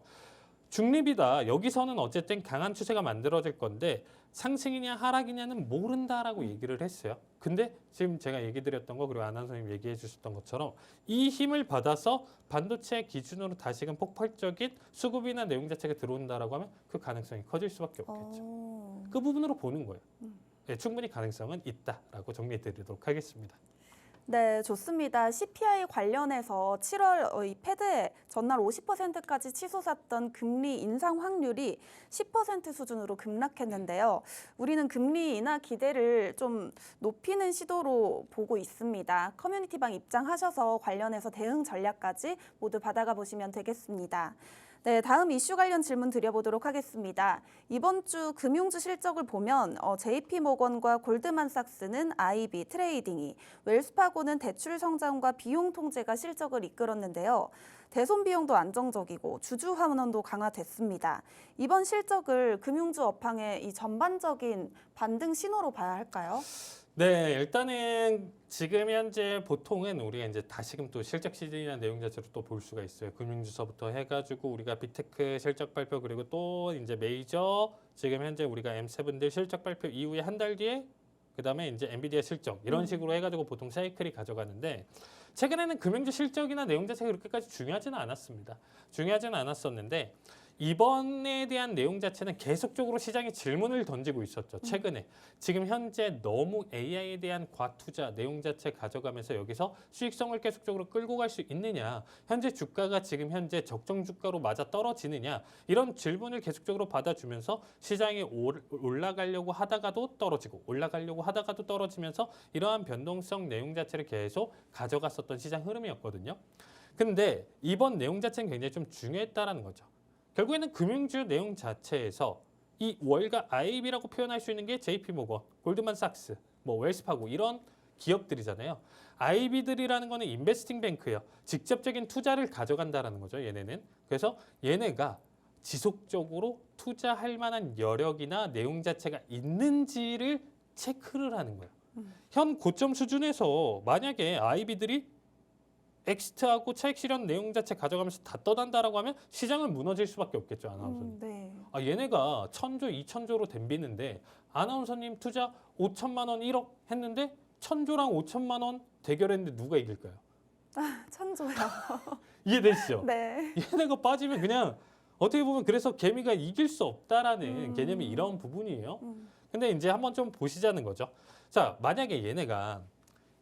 중립이다. 여기서는 어쨌든 강한 추세가 만들어질 건데 상승이냐 하락이냐는 모른다라고 얘기를 했어요. 근데 지금 제가 얘기 드렸던 거 그리고 아나운서님 얘기해 주셨던 것처럼 이 힘을 받아서 반도체 기준으로 다시금 폭발적인 수급이나 내용 자체가 들어온다라고 하면 그 가능성이 커질 수밖에 없겠죠. 그 부분으로 보는 거예요. 네, 충분히 가능성은 있다라고 정리해 드리도록 하겠습니다. 네, 좋습니다. CPI 관련해서 7월 이 패드에 전날 50%까지 치솟았던 금리 인상 확률이 10% 수준으로 급락했는데요. 우리는 금리 인하 기대를 좀 높이는 시도로 보고 있습니다. 커뮤니티방 입장하셔서 관련해서 대응 전략까지 모두 받아가 보시면 되겠습니다. 네, 다음 이슈 관련 질문 드려보도록 하겠습니다. 이번 주 금융주 실적을 보면 JP모건과 골드만삭스는 IB 트레이딩이, 웰스파고는 대출 성장과 비용 통제가 실적을 이끌었는데요. 대손 비용도 안정적이고 주주 환원도 강화됐습니다. 이번 실적을 금융주 업황의 이 전반적인 반등 신호로 봐야 할까요? 네, 일단은 지금 현재 보통은 우리가 이제 다시금 또 실적 시즌이나 내용 자체로 또 볼 수가 있어요. 금융주서부터 해가지고 우리가 빅테크 실적 발표 그리고 또 이제 메이저 지금 현재 우리가 M7들 실적 발표 이후에 한 달 뒤에 그다음에 이제 엔비디아 실적 이런 식으로 해가지고 보통 사이클이 가져가는데 최근에는 금융주 실적이나 내용 자체가 그렇게까지 중요하지는 않았습니다. 중요하지는 않았었는데 이번에 대한 내용 자체는 계속적으로 시장에 질문을 던지고 있었죠. 최근에. 지금 현재 너무 AI에 대한 과투자 내용 자체 가져가면서 여기서 수익성을 계속적으로 끌고 갈 수 있느냐. 현재 주가가 지금 현재 적정 주가로 맞아 떨어지느냐. 이런 질문을 계속적으로 받아주면서 시장이 올라가려고 하다가도 떨어지고 올라가려고 하다가도 떨어지면서 이러한 변동성 내용 자체를 계속 가져갔었던 시장 흐름이었거든요. 근데 이번 내용 자체는 굉장히 좀 중요했다라는 거죠. 결국에는 금융주 내용 자체에서 이 월가 IB라고 표현할 수 있는 게 JP모건, 골드만삭스, 뭐 웰스파고 이런 기업들이잖아요. IB들이라는 거는 인베스팅 뱅크예요. 직접적인 투자를 가져간다라는 거죠. 얘네는. 그래서 얘네가 지속적으로 투자할 만한 여력이나 내용 자체가 있는지를 체크를 하는 거예요. 현 고점 수준에서 만약에 IB들이 엑스트하고 차익 실현 내용 자체 가져가면서 다 떠난다라고 하면 시장은 무너질 수밖에 없겠죠, 아나운서님. 네. 아, 얘네가 1,000조, 2,000조로 덤비는데 아나운서님 투자 5천만 원 1억 했는데 1,000조랑 5천만 원 대결했는데 누가 이길까요? 천조요. 이해되시죠? 네. 얘네가 빠지면 그냥 어떻게 보면 그래서 개미가 이길 수 없다라는 개념이 이런 부분이에요. 근데 이제 한번 좀 보시자는 거죠. 자, 만약에 얘네가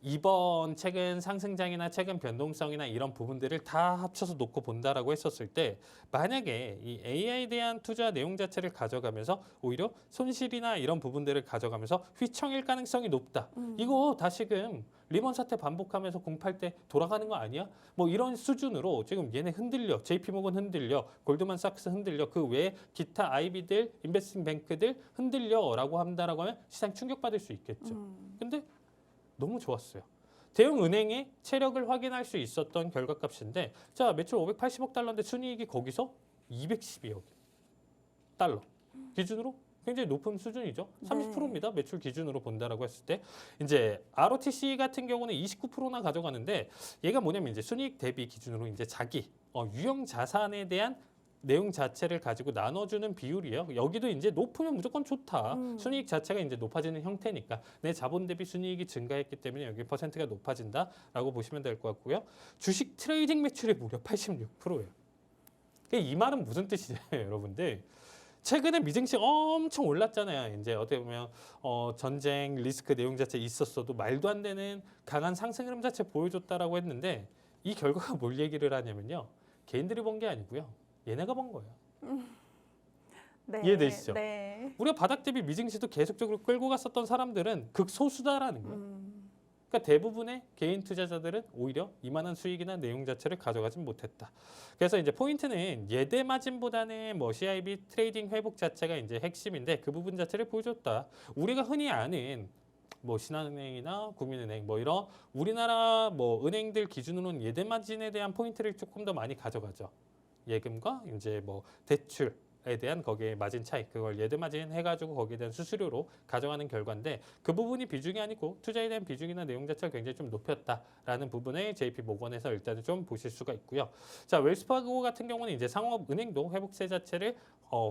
이번 최근 상승장이나 최근 변동성이나 이런 부분들을 다 합쳐서 놓고 본다라고 했었을 때 만약에 이 AI에 대한 투자 내용 자체를 가져가면서 오히려 손실이나 이런 부분들을 가져가면서 휘청일 가능성이 높다. 이거 다시금 리먼 사태 반복하면서 08 때 돌아가는 거 아니야? 뭐 이런 수준으로 지금 얘네 흔들려. JP모건 흔들려. 골드만삭스 흔들려. 그 외에 기타 IB들, 인베스팅 뱅크들 흔들려라고 한다라고 하면 시장 충격받을 수 있겠죠. 근데 너무 좋았어요. 대형 은행의 체력을 확인할 수 있었던 결과값인데 자 매출 580억 달러인데 순이익이 거기서 212억 달러 기준으로 굉장히 높은 수준이죠. 30%입니다. 매출 기준으로 본다라고 했을 때 이제 ROTC 같은 경우는 29%나 가져가는데 얘가 뭐냐면 이제 순이익 대비 기준으로 이제 자기 유형 자산에 대한 내용 자체를 가지고 나눠주는 비율이에요. 여기도 이제 높으면 무조건 좋다. 순이익 자체가 이제 높아지는 형태니까 내 자본 대비 순이익이 증가했기 때문에 여기 퍼센트가 높아진다라고 보시면 될 것 같고요. 주식 트레이딩 매출이 무려 86%예요. 이 말은 무슨 뜻이냐, 여러분들? 최근에 미증시 엄청 올랐잖아요. 이제 어떻게 보면 전쟁 리스크 내용 자체 있었어도 말도 안 되는 강한 상승 흐름 자체 보여줬다라고 했는데 이 결과가 뭘 얘기를 하냐면요. 개인들이 번 게 아니고요. 얘네가 번 거예요. 네. 이해되시죠? 네. 우리가 바닥 대비 미증시도 계속적으로 끌고 갔었던 사람들은 극소수다라는 거예요. 그러니까 대부분의 개인 투자자들은 오히려 이만한 수익이나 내용 자체를 가져가지 못했다. 그래서 이제 포인트는 예대 마진보다는 뭐 CIB 트레이딩 회복 자체가 이제 핵심인데 그 부분 자체를 보여줬다. 우리가 흔히 아는 뭐 신한은행이나 국민은행 뭐 이런 우리나라 뭐 은행들 기준으로는 예대 마진에 대한 포인트를 조금 더 많이 가져가죠. 예금과 이제 뭐 대출 에 대한 거기에 마진 차익, 그걸 예대 마진 해가지고 거기에 대한 수수료로 가져가는 결과인데 그 부분이 비중이 아니고 투자에 대한 비중이나 내용 자체를 굉장히 좀 높였다라는 부분에 JP 모건에서 일단은 좀 보실 수가 있고요. 자, 웰스파고 같은 경우는 이제 상업은행도 회복세 자체를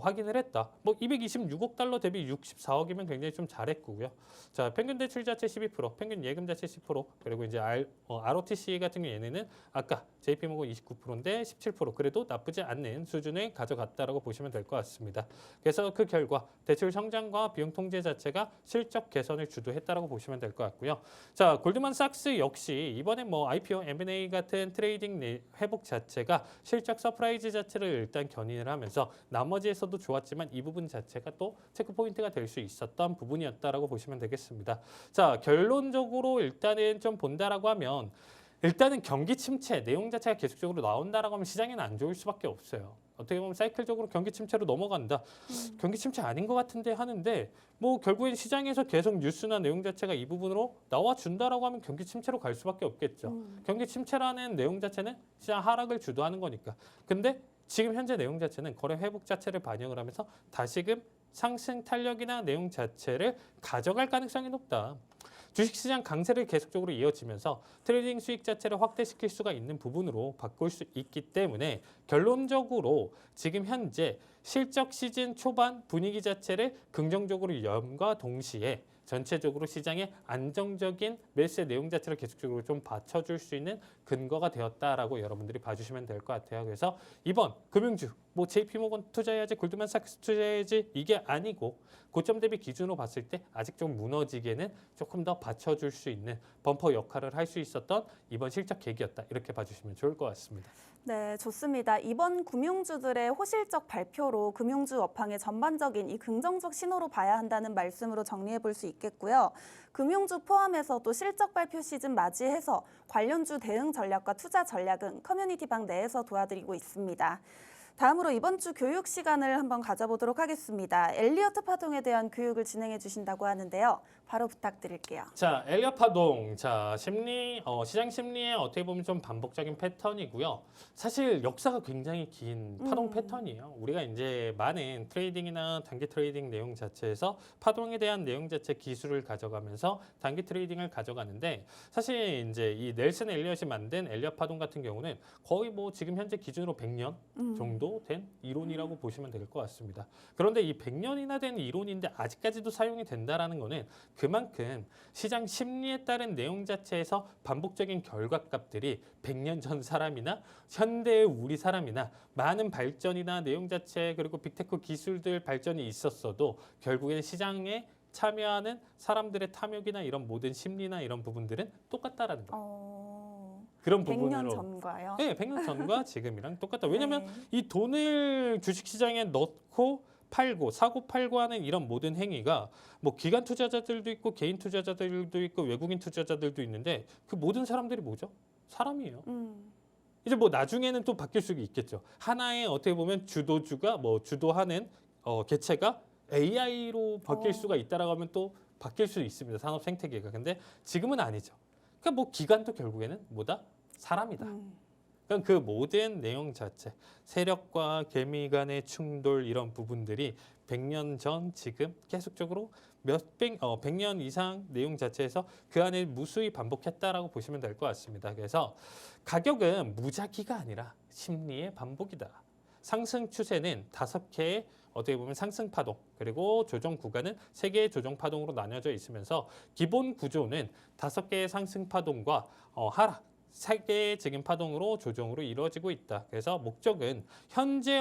확인을 했다. 뭐 226억 달러 대비 64억이면 굉장히 좀 잘했고요. 자, 평균 대출 자체 12%, 평균 예금 자체 10%, 그리고 이제 ROTC 같은 경우 얘네는 아까 JP모건 29%인데 17%, 그래도 나쁘지 않는 수준을 가져갔다라고 보시면 될 것 같습니다. 그래서 그 결과 대출 성장과 비용 통제 자체가 실적 개선을 주도했다라고 보시면 될 것 같고요. 자, 골드만삭스 역시 이번에 뭐 IPO, M&A 같은 트레이딩 회복 자체가 실적 서프라이즈 자체를 일단 견인을 하면서 나머지에서도 좋았지만 이 부분 자체가 또 체크 포인트가 될 수 있었던 부분이었다라고 보시면 되겠습니다. 자, 결론적으로 일단은 좀 본다라고 하면 일단은 경기 침체 내용 자체가 계속적으로 나온다라고 하면 시장에는 안 좋을 수밖에 없어요. 어떻게 보면 사이클적으로 경기 침체로 넘어간다. 경기 침체 아닌 것 같은데 하는데 뭐 결국엔 시장에서 계속 뉴스나 내용 자체가 이 부분으로 나와준다라고 하면 경기 침체로 갈 수밖에 없겠죠. 경기 침체라는 내용 자체는 시장 하락을 주도하는 거니까. 근데 지금 현재 내용 자체는 거래 회복 자체를 반영을 하면서 다시금 상승 탄력이나 내용 자체를 가져갈 가능성이 높다. 주식시장 강세를 계속적으로 이어지면서 트레이딩 수익 자체를 확대시킬 수가 있는 부분으로 바꿀 수 있기 때문에 결론적으로 지금 현재 실적 시즌 초반 분위기 자체를 긍정적으로 염과 동시에 전체적으로 시장의 안정적인 매수의 내용 자체를 계속적으로 좀 받쳐줄 수 있는 근거가 되었다라고 여러분들이 봐주시면 될 것 같아요. 그래서 이번 금융주, 뭐 JP모건 투자해야지, 골드만삭스 투자해야지 이게 아니고 고점 대비 기준으로 봤을 때 아직 좀 무너지게는 조금 더 받쳐줄 수 있는 범퍼 역할을 할 수 있었던 이번 실적 계기였다. 이렇게 봐주시면 좋을 것 같습니다. 네, 좋습니다. 이번 금융주들의 호실적 발표로 금융주 업황의 전반적인 이 긍정적 신호로 봐야 한다는 말씀으로 정리해 볼 수 있겠고요. 금융주 포함해서도 실적 발표 시즌 맞이해서 관련주 대응 전략과 투자 전략은 커뮤니티방 내에서 도와드리고 있습니다. 다음으로 이번 주 교육 시간을 한번 가져보도록 하겠습니다. 엘리어트 파동에 대한 교육을 진행해 주신다고 하는데요. 바로 부탁드릴게요. 자, 엘리엇 파동. 자, 시장 심리의 어떻게 보면 좀 반복적인 패턴이고요. 사실 역사가 굉장히 긴 파동 패턴이에요. 우리가 이제 많은 트레이딩이나 단기 트레이딩 내용 자체에서 파동에 대한 내용 자체 기술을 가져가면서 단기 트레이딩을 가져가는데 사실 이제 이 넬슨 엘리엇이 만든 엘리엇 파동 같은 경우는 거의 뭐 지금 현재 기준으로 100년 정도 된 이론이라고 보시면 될 것 같습니다. 그런데 이 100년이나 된 이론인데 아직까지도 사용이 된다라는 거는 그만큼 시장 심리에 따른 내용 자체에서 반복적인 결과값들이 100년 전 사람이나 현대의 우리 사람이나 많은 발전이나 내용 자체 그리고 빅테크 기술들 발전이 있었어도 결국에는 시장에 참여하는 사람들의 탐욕이나 이런 모든 심리나 이런 부분들은 똑같다라는 거예요. 그런 100년 부분으로 전과요? 네, 100년 전과 지금이랑 똑같다. 왜냐하면 네. 이 돈을 주식시장에 넣고 팔고 사고 팔고 하는 이런 모든 행위가 뭐 기관 투자자들도 있고 개인 투자자들도 있고 외국인 투자자들도 있는데 그 모든 사람들이 뭐죠? 사람이에요. 이제 뭐 나중에는 또 바뀔 수 있겠죠. 하나의 어떻게 보면 주도주가 뭐 주도하는 개체가 AI로 바뀔 수가 있다라고 하면 또 바뀔 수 있습니다. 산업 생태계가. 근데 지금은 아니죠. 그러니까 뭐 기관도 결국에는 뭐다? 사람이다. 그러니까 그 모든 내용 자체, 세력과 개미 간의 충돌 이런 부분들이 100년 전 지금 계속적으로 100년 이상 내용 자체에서 그 안에 무수히 반복했다라고 보시면 될 것 같습니다. 그래서 가격은 무작위가 아니라 심리의 반복이다. 상승 추세는 5개의 어떻게 보면 상승 파동 그리고 조정 구간은 3개의 조정 파동으로 나뉘어져 있으면서 기본 구조는 5개의 상승 파동과 하락 3개의 지금 파동으로 조정으로 이루어지고 있다. 그래서 목적은 현재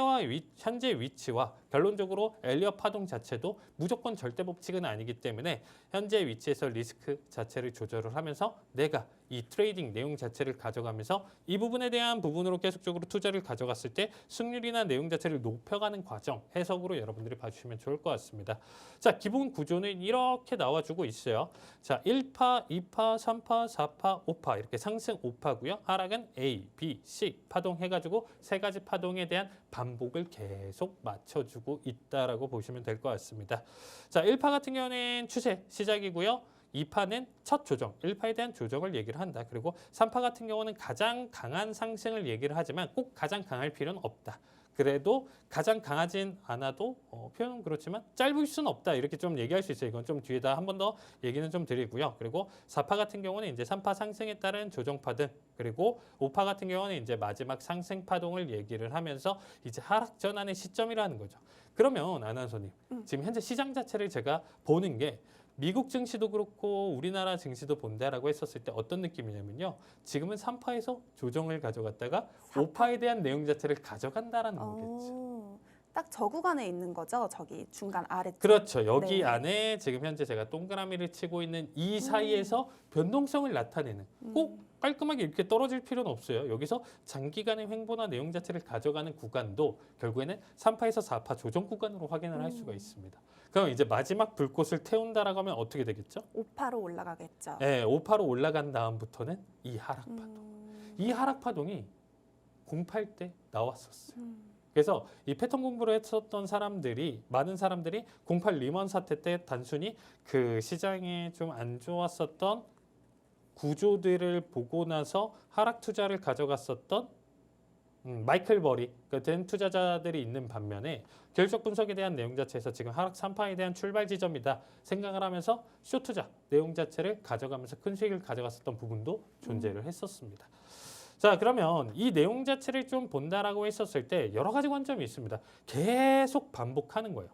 위치와 결론적으로 엘리엇 파동 자체도 무조건 절대 법칙은 아니기 때문에 현재 위치에서 리스크 자체를 조절을 하면서 내가 이 트레이딩 내용 자체를 가져가면서 이 부분에 대한 부분으로 계속적으로 투자를 가져갔을 때 승률이나 내용 자체를 높여가는 과정 해석으로 여러분들이 봐주시면 좋을 것 같습니다. 자, 기본 구조는 이렇게 나와주고 있어요. 자, 1파, 2파, 3파, 4파, 5파 이렇게 상승 5파고요. 하락은 A, B, C 파동 해가지고 3가지 파동에 대한 반복을 계속 맞춰주고 있다라고 보시면 될 것 같습니다. 자, 1파 같은 경우는 추세 시작이고요. 2파는 첫 조정, 1파에 대한 조정을 얘기를 한다. 그리고 3파 같은 경우는 가장 강한 상승을 얘기를 하지만 꼭 가장 강할 필요는 없다. 그래도 가장 강하진 않아도 표현은 그렇지만 짧을 수는 없다 이렇게 좀 얘기할 수 있어요. 이건 좀 뒤에다 한 번 더 얘기는 좀 드리고요. 그리고 4파 같은 경우는 이제 3파 상승에 따른 조정 파동, 그리고 5파 같은 경우는 이제 마지막 상승 파동을 얘기를 하면서 이제 하락 전환의 시점이라는 거죠. 그러면 아나운서님, 지금 현재 시장 자체를 제가 보는 게 미국 증시도 그렇고 우리나라 증시도 본다라고 했었을 때 어떤 느낌이냐면요. 지금은 3파에서 조정을 가져갔다가 5파에 대한 내용 자체를 가져간다라는 거겠죠. 딱 저 구간에 있는 거죠. 저기 중간 아래쪽. 그렇죠. 여기 네. 안에 지금 현재 제가 동그라미를 치고 있는 이 사이에서 변동성을 나타내는 꼭 깔끔하게 이렇게 떨어질 필요는 없어요. 여기서 장기간의 횡보나 내용 자체를 가져가는 구간도 결국에는 3파에서 4파 조정 구간으로 확인을 할 수가 있습니다. 그럼 이제 마지막 불꽃을 태운다라고 하면 어떻게 되겠죠? 5파로 올라가겠죠. 네, 5파로 올라간 다음부터는 이 하락 파동. 이 하락 파동이 08 때 나왔었어요. 그래서 이 패턴 공부를 했었던 사람들이 많은 사람들이 08 리먼 사태 때 단순히 그 시장에 좀 안 좋았었던 구조들을 보고 나서 하락 투자를 가져갔었던 마이클 버리 같은 투자자들이 있는 반면에 결적 분석에 대한 내용 자체에서 지금 하락 3파에 대한 출발 지점이다 생각을 하면서 쇼 투자 내용 자체를 가져가면서 큰 수익을 가져갔었던 부분도 존재를 했었습니다. 자, 그러면 이 내용 자체를 좀 본다라고 했었을 때 여러 가지 관점이 있습니다. 계속 반복하는 거예요.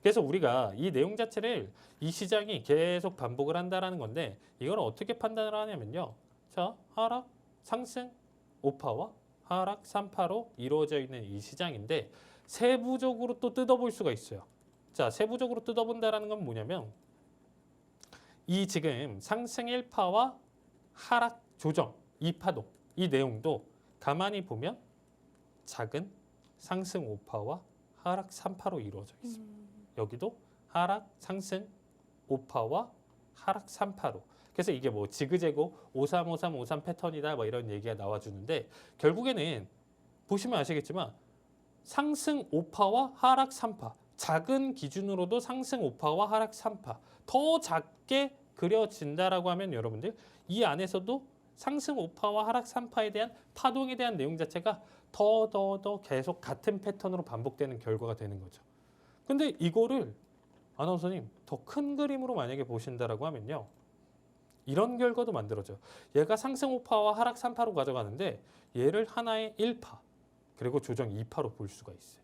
그래서 우리가 이 내용 자체를 이 시장이 계속 반복을 한다라는 건데 이걸 어떻게 판단을 하냐면요. 자, 하락, 상승 5파와 하락 3파로 이루어져 있는 이 시장인데 세부적으로 또 뜯어볼 수가 있어요. 자, 세부적으로 뜯어본다라는 건 뭐냐면 이 지금 상승 1파와 하락 조정 2파동 이 내용도 가만히 보면 작은 상승 5파와 하락 3파로 이루어져 있습니다. 여기도 하락, 상승 5파와 하락 3파로. 그래서 이게 뭐 지그재그 53, 53, 53 패턴이다 뭐 이런 얘기가 나와주는데 결국에는 보시면 아시겠지만 상승 5파와 하락 3파. 작은 기준으로도 상승 5파와 하락 3파. 더 작게 그려진다라고 하면 여러분들 이 안에서도 상승 5파와 하락 3파에 대한 파동에 대한 내용 자체가 더 계속 같은 패턴으로 반복되는 결과가 되는 거죠. 근데 이거를 아나운서님 더 큰 그림으로 만약에 보신다라고 하면요. 이런 결과도 만들어져요. 얘가 상승 5파와 하락 3파로 가져가는데 얘를 하나의 1파 그리고 조정 2파로 볼 수가 있어요.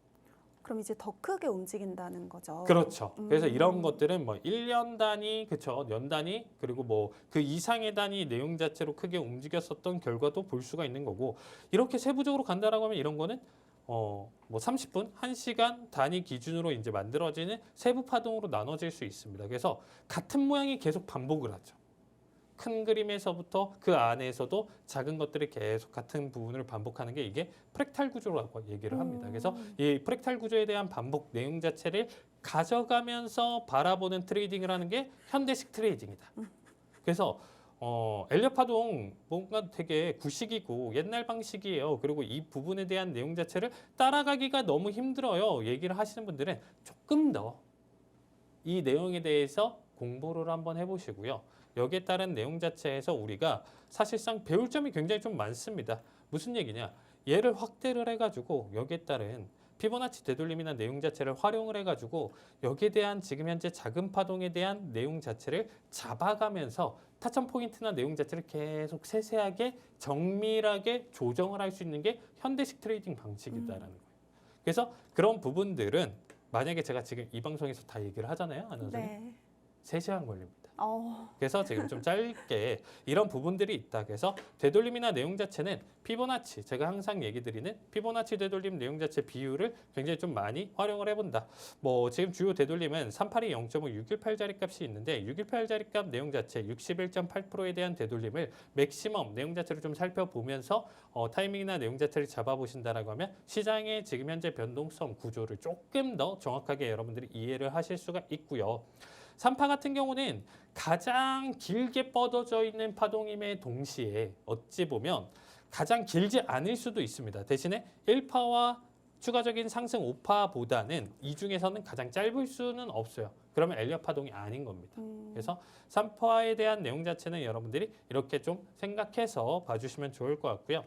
그럼 이제 더 크게 움직인다는 거죠. 그렇죠. 그래서 이런 것들은 뭐 1년 단위, 그렇죠. 년 단위, 그리고 뭐 그 이상의 단위 내용 자체로 크게 움직였었던 결과도 볼 수가 있는 거고 이렇게 세부적으로 간다라고 하면 이런 거는 뭐 30분, 1시간 단위 기준으로 이제 만들어지는 세부 파동으로 나눠질 수 있습니다. 그래서 같은 모양이 계속 반복을 하죠. 큰 그림에서부터 그 안에서도 작은 것들이 계속 같은 부분을 반복하는 게 이게 프랙탈 구조라고 얘기를 합니다. 그래서 이 프랙탈 구조에 대한 반복 내용 자체를 가져가면서 바라보는 트레이딩을 하는 게 현대식 트레이딩이다. 그래서 엘리엇 파동 뭔가 되게 구식이고 옛날 방식이에요. 그리고 이 부분에 대한 내용 자체를 따라가기가 너무 힘들어요. 얘기를 하시는 분들은 조금 더 이 내용에 대해서 공부를 한번 해보시고요. 여기에 따른 내용 자체에서 우리가 사실상 배울 점이 굉장히 좀 많습니다. 무슨 얘기냐? 얘를 확대를 해가지고 여기에 따른 피보나치 되돌림이나 내용 자체를 활용을 해가지고 여기에 대한 지금 현재 작은 파동에 대한 내용 자체를 잡아가면서 타점 포인트나 내용 자체를 계속 세세하게 정밀하게 조정을 할 수 있는 게 현대식 트레이딩 방식이다라는 거예요. 그래서 그런 부분들은 만약에 제가 지금 이 방송에서 다 얘기를 하잖아요. 아나운서님. 네. 3시간 걸립니다. 그래서 지금 좀 짧게 이런 부분들이 있다. 그래서 되돌림이나 내용 자체는 피보나치, 제가 항상 얘기 드리는 피보나치 되돌림 내용 자체 비율을 굉장히 좀 많이 활용을 해본다. 뭐 지금 주요 되돌림은 382 0.5 618 자리값이 있는데 618 자리값 내용 자체 61.8%에 대한 되돌림을 맥시멈 내용 자체를 좀 살펴보면서 타이밍이나 내용 자체를 잡아보신다라고 하면 시장의 지금 현재 변동성 구조를 조금 더 정확하게 여러분들이 이해를 하실 수가 있고요. 3파 같은 경우는 가장 길게 뻗어져 있는 파동임에 동시에 어찌 보면 가장 길지 않을 수도 있습니다. 대신에 1파와 추가적인 상승 5파보다는 이 중에서는 가장 짧을 수는 없어요. 그러면 엘리엇 파동이 아닌 겁니다. 그래서 3파에 대한 내용 자체는 여러분들이 이렇게 좀 생각해서 봐주시면 좋을 것 같고요.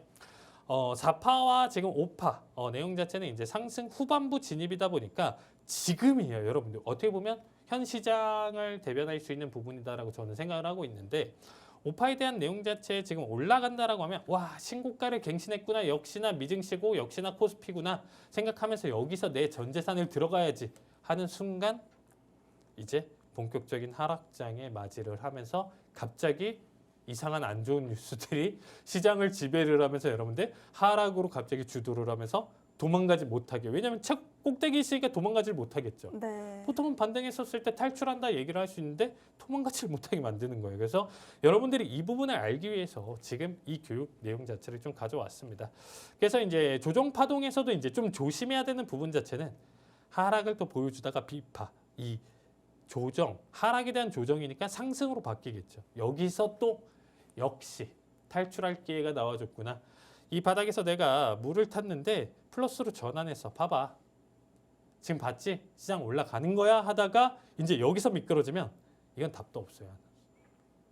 4파와 지금 5파 내용 자체는 이제 상승 후반부 진입이다 보니까 지금이에요, 여러분들. 어떻게 보면 현 시장을 대변할 수 있는 부분이다라고 저는 생각을 하고 있는데 5파에 대한 내용 자체에 지금 올라간다라고 하면 와 신고가를 갱신했구나 역시나 미증시고 역시나 코스피구나 생각하면서 여기서 내 전 재산을 들어가야지 하는 순간 이제 본격적인 하락장에 맞이를 하면서 갑자기 이상한 안 좋은 뉴스들이 시장을 지배를 하면서 여러분들 하락으로 갑자기 주도를 하면서 도망가지 못하게. 왜냐하면 책 꼭대기 있으니까 도망가질 못하겠죠. 네. 보통은 반등했었을 때 탈출한다 얘기를 할 수 있는데 도망가질 못하게 만드는 거예요. 그래서 여러분들이 이 부분을 알기 위해서 지금 이 교육 내용 자체를 좀 가져왔습니다. 그래서 이제 조정 파동에서도 이제 좀 조심해야 되는 부분 자체는 하락을 또 보여주다가 비파 이 조정 하락에 대한 조정이니까 상승으로 바뀌겠죠. 여기서 또 역시 탈출할 기회가 나와줬구나. 이 바닥에서 내가 물을 탔는데 플러스로 전환해서 봐봐. 지금 봤지? 시장 올라가는 거야 하다가 이제 여기서 미끄러지면 이건 답도 없어요.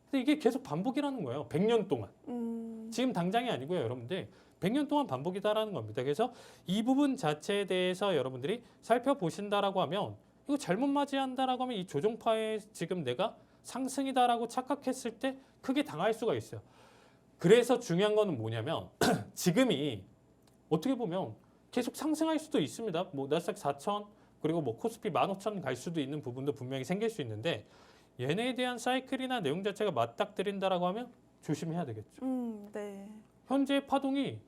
근데 이게 계속 반복이라는 거예요. 100년 동안. 지금 당장이 아니고요, 여러분들. 100년 동안 반복이다라는 겁니다. 그래서 이 부분 자체에 대해서 여러분들이 살펴보신다라고 하면 이거 잘못 맞이한다라고 하면 이 조정파에 지금 내가 상승이다라고 착각했을 때 크게 당할 수가 있어요. 그래서 중요한 거는 뭐냐면 지금이 어떻게 보면 계속 상승할 수도 있습니다. 뭐 나스닥 4,000 그리고 뭐 코스피 15,000 갈 수도 있는 부분도 분명히 생길 수 있는데 얘네에 대한 사이클이나 내용 자체가 맞닥뜨린다라고 하면 조심해야 되겠죠. 네. 현재의 파동이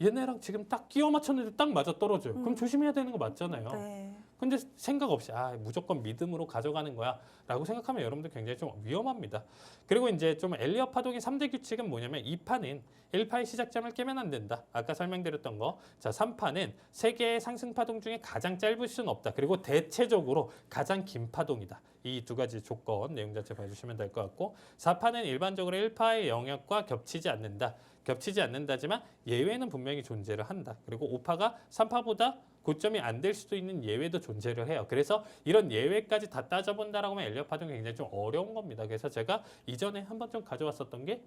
얘네랑 지금 딱 끼워 맞췄는데 딱 맞아 떨어져요. 그럼 조심해야 되는 거 맞잖아요. 네. 근데 생각 없이 무조건 믿음으로 가져가는 거야 라고 생각하면 여러분들 굉장히 좀 위험합니다. 그리고 이제 좀 엘리엇 파동의 3대 규칙은 뭐냐면 2파는 1파의 시작점을 깨면 안 된다. 아까 설명드렸던 거. 자, 3파는 세 개의 상승 파동 중에 가장 짧을 수는 없다. 그리고 대체적으로 가장 긴 파동이다. 이 두 가지 조건 내용 자체 봐주시면 될 것 같고 4파는 일반적으로 1파의 영역과 겹치지 않는다. 겹치지 않는다지만 예외는 분명히 존재를 한다. 그리고 5파가 3파보다 고점이 안 될 수도 있는 예외도 존재를 해요. 그래서 이런 예외까지 다 따져본다라고 하면 엘리엇 파동이 굉장히 좀 어려운 겁니다. 그래서 제가 이전에 한번 좀 가져왔었던 게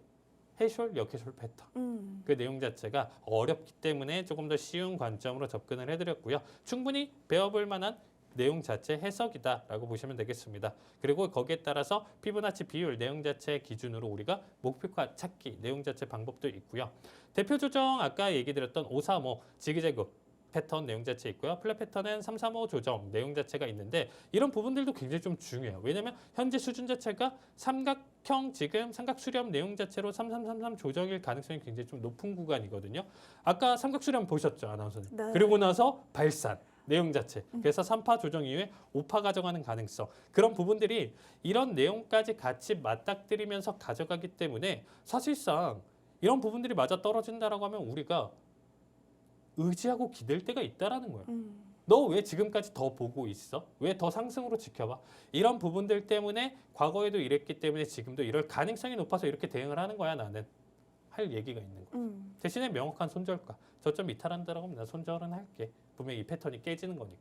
해숄, 역해숄 패턴. 그 내용 자체가 어렵기 때문에 조금 더 쉬운 관점으로 접근을 해드렸고요. 충분히 배워볼 만한 내용 자체 해석이다라고 보시면 되겠습니다. 그리고 거기에 따라서 피보나치 비율 내용 자체 기준으로 우리가 목표가 찾기 내용 자체 방법도 있고요. 대표 조정 아까 얘기 드렸던 535 지그재그 패턴 내용 자체 있고요. 플랫 패턴은 335 조정 내용 자체가 있는데 이런 부분들도 굉장히 좀 중요해요. 왜냐하면 현재 수준 자체가 삼각형 지금 삼각 수렴 내용 자체로 3333 조정일 가능성이 굉장히 좀 높은 구간이거든요. 아까 삼각 수렴 보셨죠, 아나운서님? 네. 그리고 나서 발산 내용 자체. 그래서 3파 조정 이후에 5파 가져가는 가능성. 그런 부분들이 이런 내용까지 같이 맞닥뜨리면서 가져가기 때문에 사실상 이런 부분들이 맞아 떨어진다라고 하면 우리가 의지하고 기댈 때가 있다라는 거예요. 너 왜 지금까지 더 보고 있어? 왜 더 상승으로 지켜봐? 이런 부분들 때문에 과거에도 이랬기 때문에 지금도 이럴 가능성이 높아서 이렇게 대응을 하는 거야 나는. 할 얘기가 있는 거예요. 대신에 명확한 손절가. 저점 이탈한다라고 하면 나 손절은 할게. 분명히 이 패턴이 깨지는 거니까.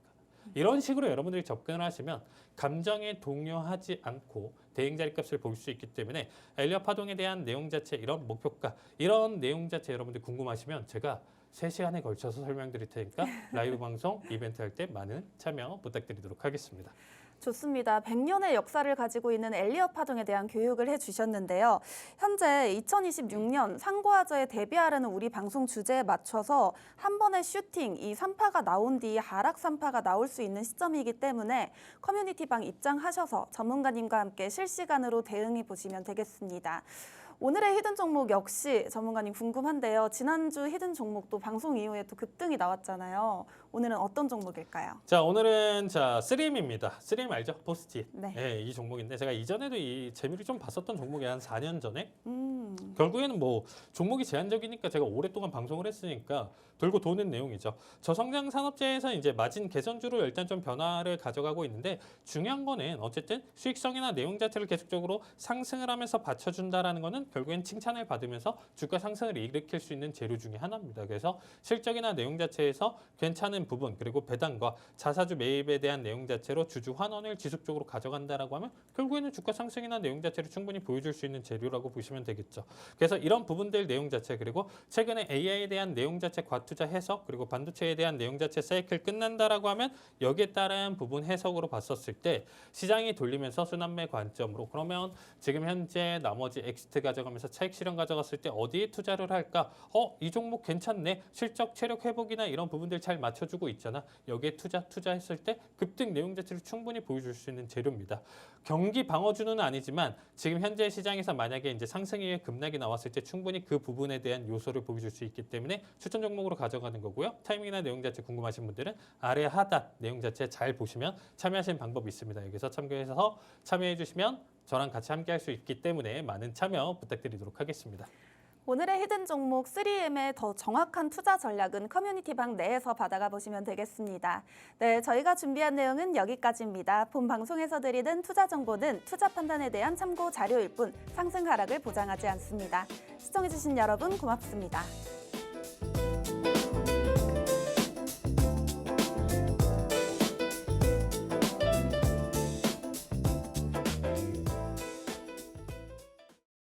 이런 식으로 여러분들이 접근을 하시면 감정에 동요하지 않고 대응 자리값을 볼 수 있기 때문에 엘리엇 파동에 대한 내용 자체 이런 목표가 이런 내용 자체 여러분들 궁금하시면 제가 3시간에 걸쳐서 설명드릴 테니까 라이브 방송 이벤트 할 때 많은 참여 부탁드리도록 하겠습니다. 좋습니다. 100년의 역사를 가지고 있는 엘리엇 파동에 대한 교육을 해주셨는데요. 현재 2026년 상고하저에 대비하라는 우리 방송 주제에 맞춰서 한 번의 슈팅, 이 3파가 나온 뒤 하락 3파가 나올 수 있는 시점이기 때문에 커뮤니티방 입장하셔서 전문가님과 함께 실시간으로 대응해 보시면 되겠습니다. 오늘의 히든 종목 역시 전문가님 궁금한데요. 지난주 히든 종목도 방송 이후에 또 급등이 나왔잖아요. 오늘은 어떤 종목일까요? 자, 오늘은 3M입니다. 3M 알죠? 포스트잇. 네. 이 종목인데 제가 이전에도 이 재미를 좀 봤었던 종목이 한 4년 전에. 결국에는 뭐 종목이 제한적이니까 제가 오랫동안 방송을 했으니까 돌고 도는 내용이죠. 저성장 산업재에서 이제 마진 개선주로 일단 좀 변화를 가져가고 있는데 중요한 거는 어쨌든 수익성이나 내용 자체를 계속적으로 상승을 하면서 받쳐준다라는 거는 결국엔 칭찬을 받으면서 주가 상승을 일으킬 수 있는 재료 중에 하나입니다. 그래서 실적이나 내용 자체에서 괜찮은 부분 그리고 배당과 자사주 매입에 대한 내용 자체로 주주 환원을 지속적으로 가져간다라고 하면 결국에는 주가 상승이나 내용 자체를 충분히 보여줄 수 있는 재료라고 보시면 되겠죠. 거죠. 그래서 이런 부분들 내용 자체 그리고 최근에 AI에 대한 내용 자체 과투자 해석 그리고 반도체에 대한 내용 자체 사이클 끝난다라고 하면 여기에 따른 부분 해석으로 봤었을 때 시장이 돌리면서 순환매 관점으로 그러면 지금 현재 나머지 엑시트 가져가면서 차익 실현 가져갔을 때 어디에 투자를 할까? 이 종목 괜찮네. 실적 체력 회복이나 이런 부분들 잘 맞춰주고 있잖아. 여기에 투자했을 때 급등 내용 자체를 충분히 보여줄 수 있는 재료입니다. 경기 방어주는 아니지만 지금 현재 시장에서 만약에 이제 상승의 급락이 나왔을 때 충분히 그 부분에 대한 요소를 보여줄 수 있기 때문에 추천 종목으로 가져가는 거고요. 타이밍이나 내용 자체 궁금하신 분들은 아래 하단 내용 자체 잘 보시면 참여하시는 방법이 있습니다. 여기서 참고해서 참여해 주시면 저랑 같이 함께 할 수 있기 때문에 많은 참여 부탁드리도록 하겠습니다. 오늘의 히든 종목 3M의 더 정확한 투자 전략은 커뮤니티방 내에서 받아가 보시면 되겠습니다. 네, 저희가 준비한 내용은 여기까지입니다. 본 방송에서 드리는 투자 정보는 투자 판단에 대한 참고 자료일 뿐 상승 하락을 보장하지 않습니다. 시청해주신 여러분 고맙습니다.